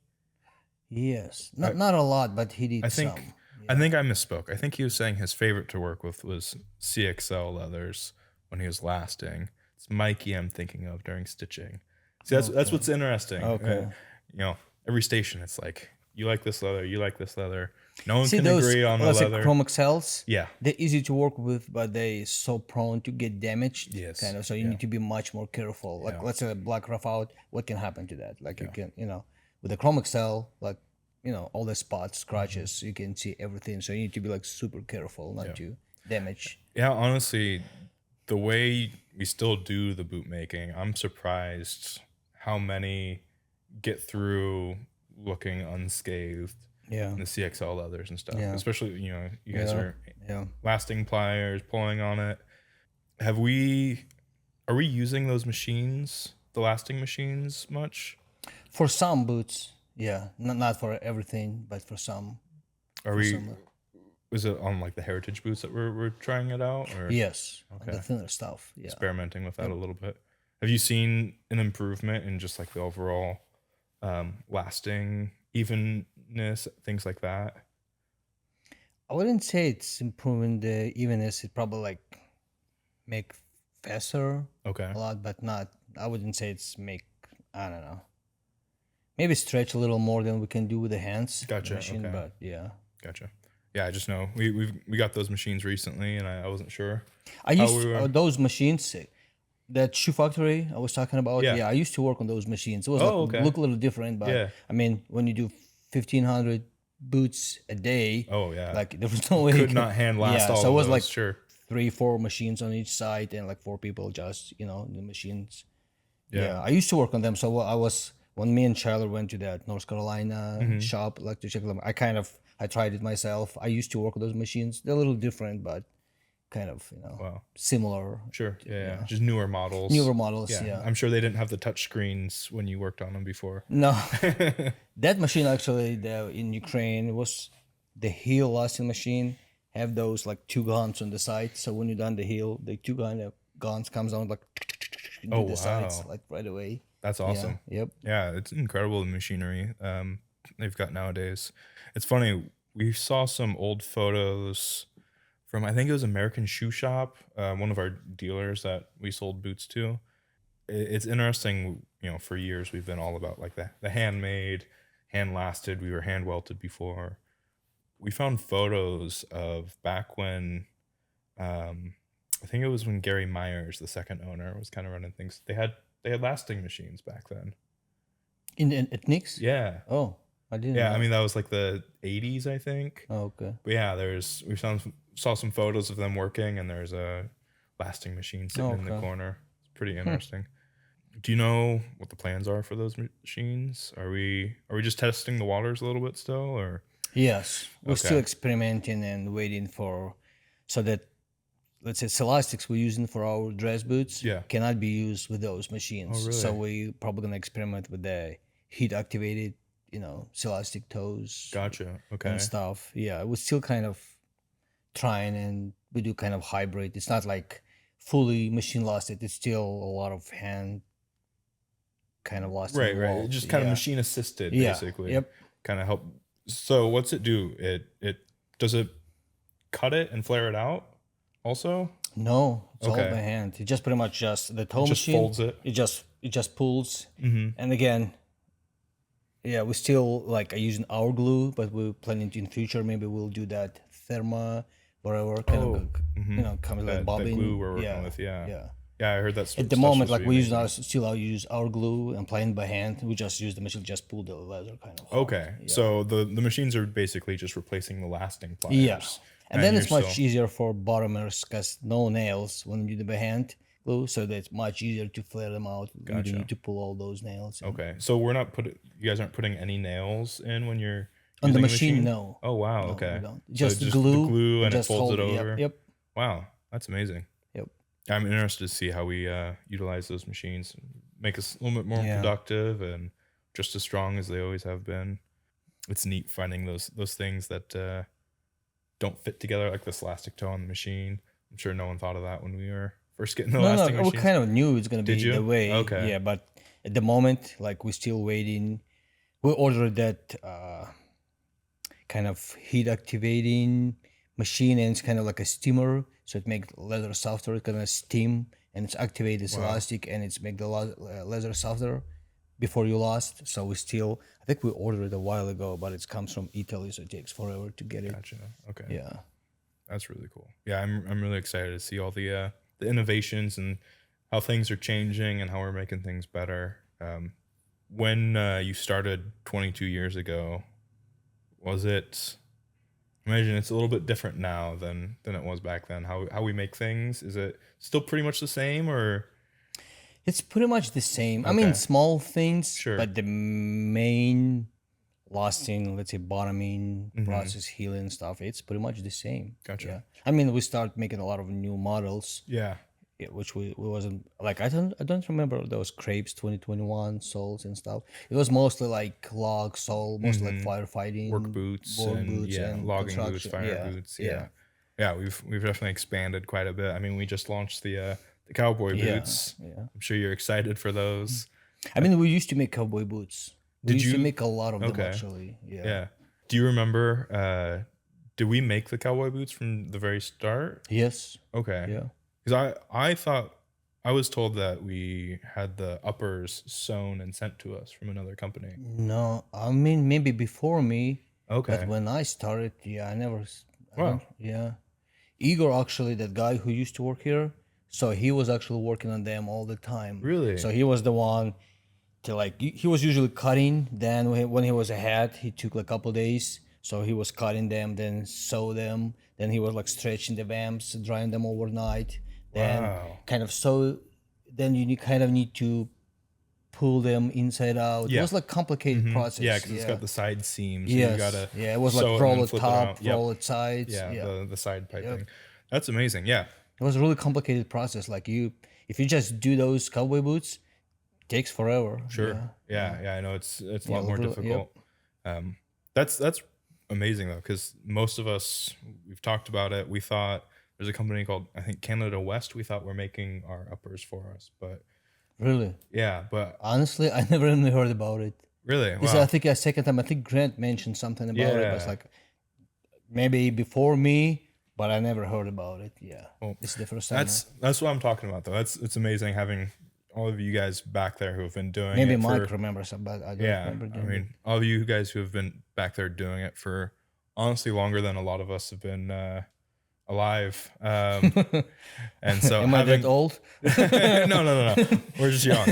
[SPEAKER 2] Yes, not a lot, but he did
[SPEAKER 1] I think
[SPEAKER 2] some.
[SPEAKER 1] I think I misspoke. I think he was saying his favorite to work with was CXL leathers when he was lasting. It's Mikey I'm thinking of during stitching. See, that's what's interesting.
[SPEAKER 2] Okay.
[SPEAKER 1] You know, every station it's like you like this leather, you like this leather. No one
[SPEAKER 2] See
[SPEAKER 1] can
[SPEAKER 2] those,
[SPEAKER 1] agree on the
[SPEAKER 2] let's say
[SPEAKER 1] leather.
[SPEAKER 2] Chrome XLs?
[SPEAKER 1] Yeah.
[SPEAKER 2] They're easy to work with, but they so prone to get damaged.
[SPEAKER 1] Yes,
[SPEAKER 2] Kind of. So you
[SPEAKER 1] yeah.
[SPEAKER 2] need to be much more careful. Like,
[SPEAKER 1] Yeah.
[SPEAKER 2] let's say a black rough out, what can happen to that? Like, you can, with the Chrome XL, like, all the spots, scratches,
[SPEAKER 1] Mm-hmm.
[SPEAKER 2] you can see everything. So you need to be like super careful not to damage.
[SPEAKER 1] Yeah, honestly, the way we still do the bootmaking, I'm surprised how many get through looking unscathed
[SPEAKER 2] Yeah.
[SPEAKER 1] in the CXL leathers and stuff.
[SPEAKER 2] Yeah.
[SPEAKER 1] Especially, you guys are
[SPEAKER 2] Yeah.
[SPEAKER 1] lasting pliers, pulling on it. Are we using those machines, the lasting machines, much?
[SPEAKER 2] For some boots, yeah. Not for everything, but for some.
[SPEAKER 1] Are we?
[SPEAKER 2] some,
[SPEAKER 1] Was it on like the heritage boots that we're trying it out, or
[SPEAKER 2] Yes.
[SPEAKER 1] Okay.
[SPEAKER 2] The thinner stuff. Yeah.
[SPEAKER 1] experimenting with that a little bit? Have you seen an improvement in just like the overall lasting, evenness, things like that?
[SPEAKER 2] I wouldn't say it's improving the evenness. It probably like make faster
[SPEAKER 1] Okay.
[SPEAKER 2] a lot, but not. I wouldn't say it's make. I don't know. Maybe stretch a little more than we can do with the hands. the
[SPEAKER 1] Gotcha,
[SPEAKER 2] machine,
[SPEAKER 1] okay.
[SPEAKER 2] But yeah,
[SPEAKER 1] Gotcha. Yeah, I just know we got those machines recently, and I wasn't sure.
[SPEAKER 2] I used
[SPEAKER 1] we were-
[SPEAKER 2] those machines. That shoe factory I was talking about.
[SPEAKER 1] Yeah.
[SPEAKER 2] Yeah, I used to work on those machines. It was
[SPEAKER 1] Oh,
[SPEAKER 2] like,
[SPEAKER 1] okay.
[SPEAKER 2] look a little different, but
[SPEAKER 1] Yeah.
[SPEAKER 2] I mean, when you do 1,500 boots a day,
[SPEAKER 1] Oh yeah,
[SPEAKER 2] like there was no way you
[SPEAKER 1] could
[SPEAKER 2] could-
[SPEAKER 1] not hand last all
[SPEAKER 2] so it
[SPEAKER 1] of
[SPEAKER 2] was
[SPEAKER 1] those,
[SPEAKER 2] like
[SPEAKER 1] sure.
[SPEAKER 2] 3-4 machines on each side and like 4 people just the machines.
[SPEAKER 1] Yeah.
[SPEAKER 2] I used to work on them. So I was when me and Charlotte went to that North Carolina
[SPEAKER 1] Mm-hmm.
[SPEAKER 2] shop like to check them. I tried it myself. I used to work on those machines. They're a little different, but kind of
[SPEAKER 1] Wow.
[SPEAKER 2] similar.
[SPEAKER 1] Sure. Yeah. Just newer models.
[SPEAKER 2] Newer models. Yeah.
[SPEAKER 1] I'm sure they didn't have the touch screens when you worked on them before.
[SPEAKER 2] No, that machine actually in Ukraine was the heel lasting machine. Have those like 2 guns on the side. So when you're done the heel, the 2 guns comes on like into
[SPEAKER 1] Oh,
[SPEAKER 2] the sides
[SPEAKER 1] wow.
[SPEAKER 2] like right away.
[SPEAKER 1] That's awesome.
[SPEAKER 2] Yeah. Yep.
[SPEAKER 1] Yeah, it's incredible the machinery they've got nowadays. It's funny. We saw some old photos from I think it was American Shoe Shop, one of our dealers that we sold boots to. It's interesting. For years we've been all about like the handmade, hand lasted. We were hand welted before. We found photos of back when, I think it was when Gary Myers, the second owner, was kind of running things. They had lasting machines back then.
[SPEAKER 2] In the ethnics?
[SPEAKER 1] Yeah.
[SPEAKER 2] Oh, I didn't.
[SPEAKER 1] Yeah,
[SPEAKER 2] know.
[SPEAKER 1] I mean that was like the 80s, I think.
[SPEAKER 2] Oh, okay.
[SPEAKER 1] But yeah, we saw some photos of them working, and there's a lasting machine sitting in the
[SPEAKER 2] Okay.
[SPEAKER 1] corner. It's pretty interesting. Do you know what the plans are for those machines? Are we just testing the waters a little bit still, or?
[SPEAKER 2] Yes, we're still
[SPEAKER 1] Okay.
[SPEAKER 2] experimenting and waiting so that let's say elastics we're using for our dress boots
[SPEAKER 1] Yeah.
[SPEAKER 2] cannot be used with those machines.
[SPEAKER 1] Oh, really?
[SPEAKER 2] So we probably gonna experiment with the heat activated, elastic toes
[SPEAKER 1] Gotcha. Okay.
[SPEAKER 2] and stuff. Yeah, we're still kind of trying, and we do kind of hybrid. It's not like fully machine lasted. It's still a lot of hand kind of lasting.
[SPEAKER 1] Right.
[SPEAKER 2] wall.
[SPEAKER 1] Just kind of
[SPEAKER 2] Yeah.
[SPEAKER 1] machine assisted,
[SPEAKER 2] Yeah.
[SPEAKER 1] basically.
[SPEAKER 2] Yep.
[SPEAKER 1] Kind of help. So what's it do? It does it cut it and flare it out also?
[SPEAKER 2] No, it's all
[SPEAKER 1] Okay.
[SPEAKER 2] by hand. It just pretty much just the toe
[SPEAKER 1] Just
[SPEAKER 2] machine.
[SPEAKER 1] folds it.
[SPEAKER 2] It just pulls.
[SPEAKER 1] Mm-hmm.
[SPEAKER 2] And again, yeah, we still like using our glue, but we're planning to in future maybe we'll do that therma whatever kind of comes like
[SPEAKER 1] That
[SPEAKER 2] bobbing.
[SPEAKER 1] glue we're working
[SPEAKER 2] yeah,
[SPEAKER 1] with, yeah.
[SPEAKER 2] yeah.
[SPEAKER 1] Yeah, I heard that's
[SPEAKER 2] At the moment, like we use our glue and playing by hand. We just use the machine, just pull the leather kind of.
[SPEAKER 1] Okay,
[SPEAKER 2] Yeah.
[SPEAKER 1] so the machines are basically just replacing the lasting pliers.
[SPEAKER 2] Yeah. And then it's
[SPEAKER 1] you're
[SPEAKER 2] much
[SPEAKER 1] still-
[SPEAKER 2] easier for bottomers because no nails when you do the by hand glue, so that's much easier to flare them out. You
[SPEAKER 1] Gotcha.
[SPEAKER 2] don't need to pull all those nails. And
[SPEAKER 1] Okay, so you guys aren't putting any nails in when you're
[SPEAKER 2] on the
[SPEAKER 1] using
[SPEAKER 2] machine, no.
[SPEAKER 1] Oh wow,
[SPEAKER 2] No,
[SPEAKER 1] okay.
[SPEAKER 2] we don't.
[SPEAKER 1] So
[SPEAKER 2] Just
[SPEAKER 1] the
[SPEAKER 2] glue,
[SPEAKER 1] glue and it
[SPEAKER 2] just
[SPEAKER 1] folds it
[SPEAKER 2] hold
[SPEAKER 1] over.
[SPEAKER 2] Yep.
[SPEAKER 1] Wow, that's amazing.
[SPEAKER 2] Yep.
[SPEAKER 1] I'm interested to see how we utilize those machines, make us a little bit more
[SPEAKER 2] Yeah.
[SPEAKER 1] productive and just as strong as they always have been. It's neat finding those things that don't fit together, like this elastic toe on the machine. I'm sure no one thought of that when we were first getting the
[SPEAKER 2] No,
[SPEAKER 1] lasting
[SPEAKER 2] we
[SPEAKER 1] machines?
[SPEAKER 2] kind of knew it's gonna
[SPEAKER 1] Did
[SPEAKER 2] be
[SPEAKER 1] you?
[SPEAKER 2] the way.
[SPEAKER 1] Okay.
[SPEAKER 2] Yeah, but at the moment, like we're still waiting. We ordered that kind of heat activating machine, and it's kind of like a steamer, so it makes leather softer. It's gonna steam, and it's activated this elastic, and it's make the leather softer before you last. So we still, I think we ordered it a while ago, but it comes from Italy, so it takes forever to get it.
[SPEAKER 1] Gotcha. Okay.
[SPEAKER 2] Yeah.
[SPEAKER 1] That's really cool. Yeah, I'm really excited to see all the innovations and how things are changing and how we're making things better. When you started 22 years ago, was it? Imagine it's a little bit different now than it was back then. How we make things, is it still pretty much the same, or?
[SPEAKER 2] It's pretty much the same. I
[SPEAKER 1] Okay.
[SPEAKER 2] mean, small things,
[SPEAKER 1] Sure.
[SPEAKER 2] but the main lasting, let's say, bottoming process, healing stuff, it's pretty much the same.
[SPEAKER 1] Gotcha.
[SPEAKER 2] Yeah. I mean, we start making a lot of new models,
[SPEAKER 1] Yeah.
[SPEAKER 2] which we wasn't like. I don't remember those crepes 2021 soles and stuff. It was mostly like log sole, mostly like firefighting,
[SPEAKER 1] Work boots
[SPEAKER 2] work
[SPEAKER 1] and
[SPEAKER 2] boots
[SPEAKER 1] logging boots,
[SPEAKER 2] construction.
[SPEAKER 1] fire boots. Yeah. We've definitely expanded quite a bit. I mean, we just launched the cowboy boots.
[SPEAKER 2] Yeah.
[SPEAKER 1] I'm sure you're excited for those.
[SPEAKER 2] I mean, we used to make cowboy boots. We
[SPEAKER 1] Did
[SPEAKER 2] used to
[SPEAKER 1] you-
[SPEAKER 2] make a lot of them
[SPEAKER 1] Okay.
[SPEAKER 2] actually. Yeah.
[SPEAKER 1] Yeah. Do you remember? Did we make the cowboy boots from the very start?
[SPEAKER 2] Yes.
[SPEAKER 1] Okay.
[SPEAKER 2] Yeah.
[SPEAKER 1] Because I thought I was told that we had the uppers sewn and sent to us from another company.
[SPEAKER 2] No, I mean maybe before me.
[SPEAKER 1] Okay.
[SPEAKER 2] But when I started, yeah, I never.
[SPEAKER 1] Wow.
[SPEAKER 2] Yeah, Igor actually, that guy who used to work here, so he was actually working on them all the time.
[SPEAKER 1] Really?
[SPEAKER 2] So he was the one to like. He was usually cutting. Then when he was ahead, he took like a couple days. So he was cutting them, then sew them. Then he was like stretching the vamps, drying them overnight. Then
[SPEAKER 1] Wow.
[SPEAKER 2] kind of sew. Then you kind of need to pull them inside out.
[SPEAKER 1] Yeah.
[SPEAKER 2] It was like complicated process.
[SPEAKER 1] Yeah, because it's got the side seams. So
[SPEAKER 2] Yes.
[SPEAKER 1] you gotta
[SPEAKER 2] Yeah, it was
[SPEAKER 1] sew
[SPEAKER 2] like
[SPEAKER 1] and
[SPEAKER 2] roll
[SPEAKER 1] then
[SPEAKER 2] it
[SPEAKER 1] flip
[SPEAKER 2] top,
[SPEAKER 1] around. Yep.
[SPEAKER 2] roll it sides.
[SPEAKER 1] Yeah,
[SPEAKER 2] Yeah.
[SPEAKER 1] the side piping. That's amazing. Yeah.
[SPEAKER 2] It was a really complicated process. Like if you just do those cowboy boots, it takes forever.
[SPEAKER 1] Sure.
[SPEAKER 2] Yeah.
[SPEAKER 1] Yeah. I know it's a lot more
[SPEAKER 2] really-
[SPEAKER 1] difficult. That's amazing though, because most of us, we've talked about it. We thought there's a company called, I think, Canada West. We thought were making our uppers for us, but
[SPEAKER 2] Really?
[SPEAKER 1] yeah, but
[SPEAKER 2] Honestly, I never even heard about it.
[SPEAKER 1] really,
[SPEAKER 2] This is,
[SPEAKER 1] wow.
[SPEAKER 2] I think a second time. I think Grant mentioned something about it. But it's
[SPEAKER 1] Yeah.
[SPEAKER 2] like maybe before me, but I never heard about it. Yeah.
[SPEAKER 1] Well,
[SPEAKER 2] This is the first time.
[SPEAKER 1] That's what I'm talking about though. It's amazing having all of you guys back there who have been doing
[SPEAKER 2] Maybe
[SPEAKER 1] it
[SPEAKER 2] Mike
[SPEAKER 1] for,
[SPEAKER 2] remembers, but I don't
[SPEAKER 1] yeah.
[SPEAKER 2] remember.
[SPEAKER 1] I
[SPEAKER 2] doing it.
[SPEAKER 1] mean, all of you guys who have been back there doing it for honestly longer than a lot of us have been alive. And so
[SPEAKER 2] Am I
[SPEAKER 1] having,
[SPEAKER 2] that old?
[SPEAKER 1] no. We're just young.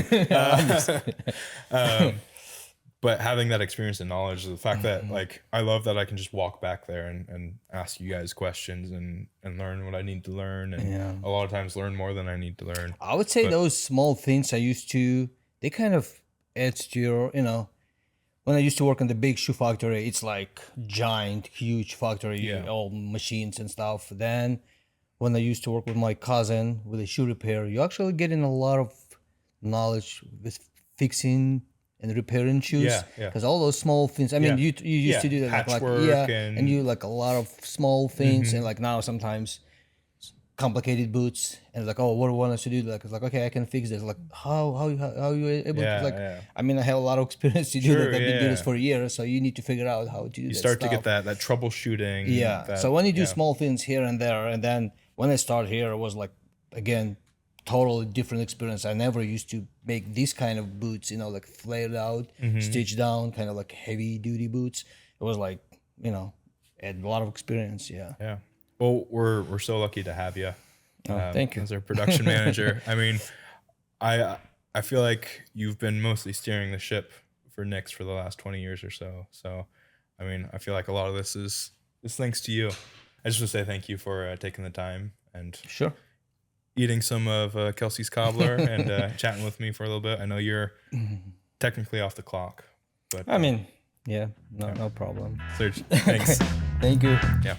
[SPEAKER 1] But having that experience and knowledge, the fact that like I love that I can just walk back there and ask you guys questions and learn what I need to learn, and
[SPEAKER 2] Yeah.
[SPEAKER 1] a lot of times learn more than I need to learn.
[SPEAKER 2] I would say
[SPEAKER 1] But-
[SPEAKER 2] those small things I used to, they kind of add to your, when I used to work in the big shoe factory, it's like giant, huge factory,
[SPEAKER 1] Yeah.
[SPEAKER 2] all machines and stuff. Then when I used to work with my cousin with a shoe repair, you actually get in a lot of knowledge with fixing and repairing shoes.
[SPEAKER 1] Yeah, yeah.
[SPEAKER 2] Because all those small things, I mean,
[SPEAKER 1] Yeah.
[SPEAKER 2] you used to do that
[SPEAKER 1] Patchwork
[SPEAKER 2] and
[SPEAKER 1] and-
[SPEAKER 2] you like a lot of small things, and like now sometimes complicated boots, and like, oh, what do you want us to do? Like, it's like, okay, I can fix this. Like, how you able
[SPEAKER 1] Yeah,
[SPEAKER 2] to like?
[SPEAKER 1] yeah.
[SPEAKER 2] I mean, I have a lot of experience to do
[SPEAKER 1] Sure,
[SPEAKER 2] that. I've been doing this
[SPEAKER 1] yeah.
[SPEAKER 2] for years, so you need to figure out how to do.
[SPEAKER 1] You start to get that troubleshooting.
[SPEAKER 2] Yeah.
[SPEAKER 1] that-
[SPEAKER 2] So when you do
[SPEAKER 1] yeah.
[SPEAKER 2] small things here and there, and then when I started here, it was like again, totally different experience. I never used to make these kind of boots, like flared out,
[SPEAKER 1] Mm-hmm.
[SPEAKER 2] stitched down, kind of like heavy duty boots. It was like, had a lot of experience. Yeah.
[SPEAKER 1] Yeah. Well, we're so lucky to have you.
[SPEAKER 2] Thank you.
[SPEAKER 1] As our production manager. I mean, I feel like you've been mostly steering the ship for Nix for the last 20 years or so. So, I mean, I feel like a lot of this is thanks to you. I just want to say thank you for taking the time and
[SPEAKER 2] Sure.
[SPEAKER 1] eating some of Kelsey's Cobbler and chatting with me for a little bit. I know you're technically off the clock, but
[SPEAKER 2] I mean, yeah, no problem.
[SPEAKER 1] Serge, thanks.
[SPEAKER 2] Thank you.
[SPEAKER 1] Yeah.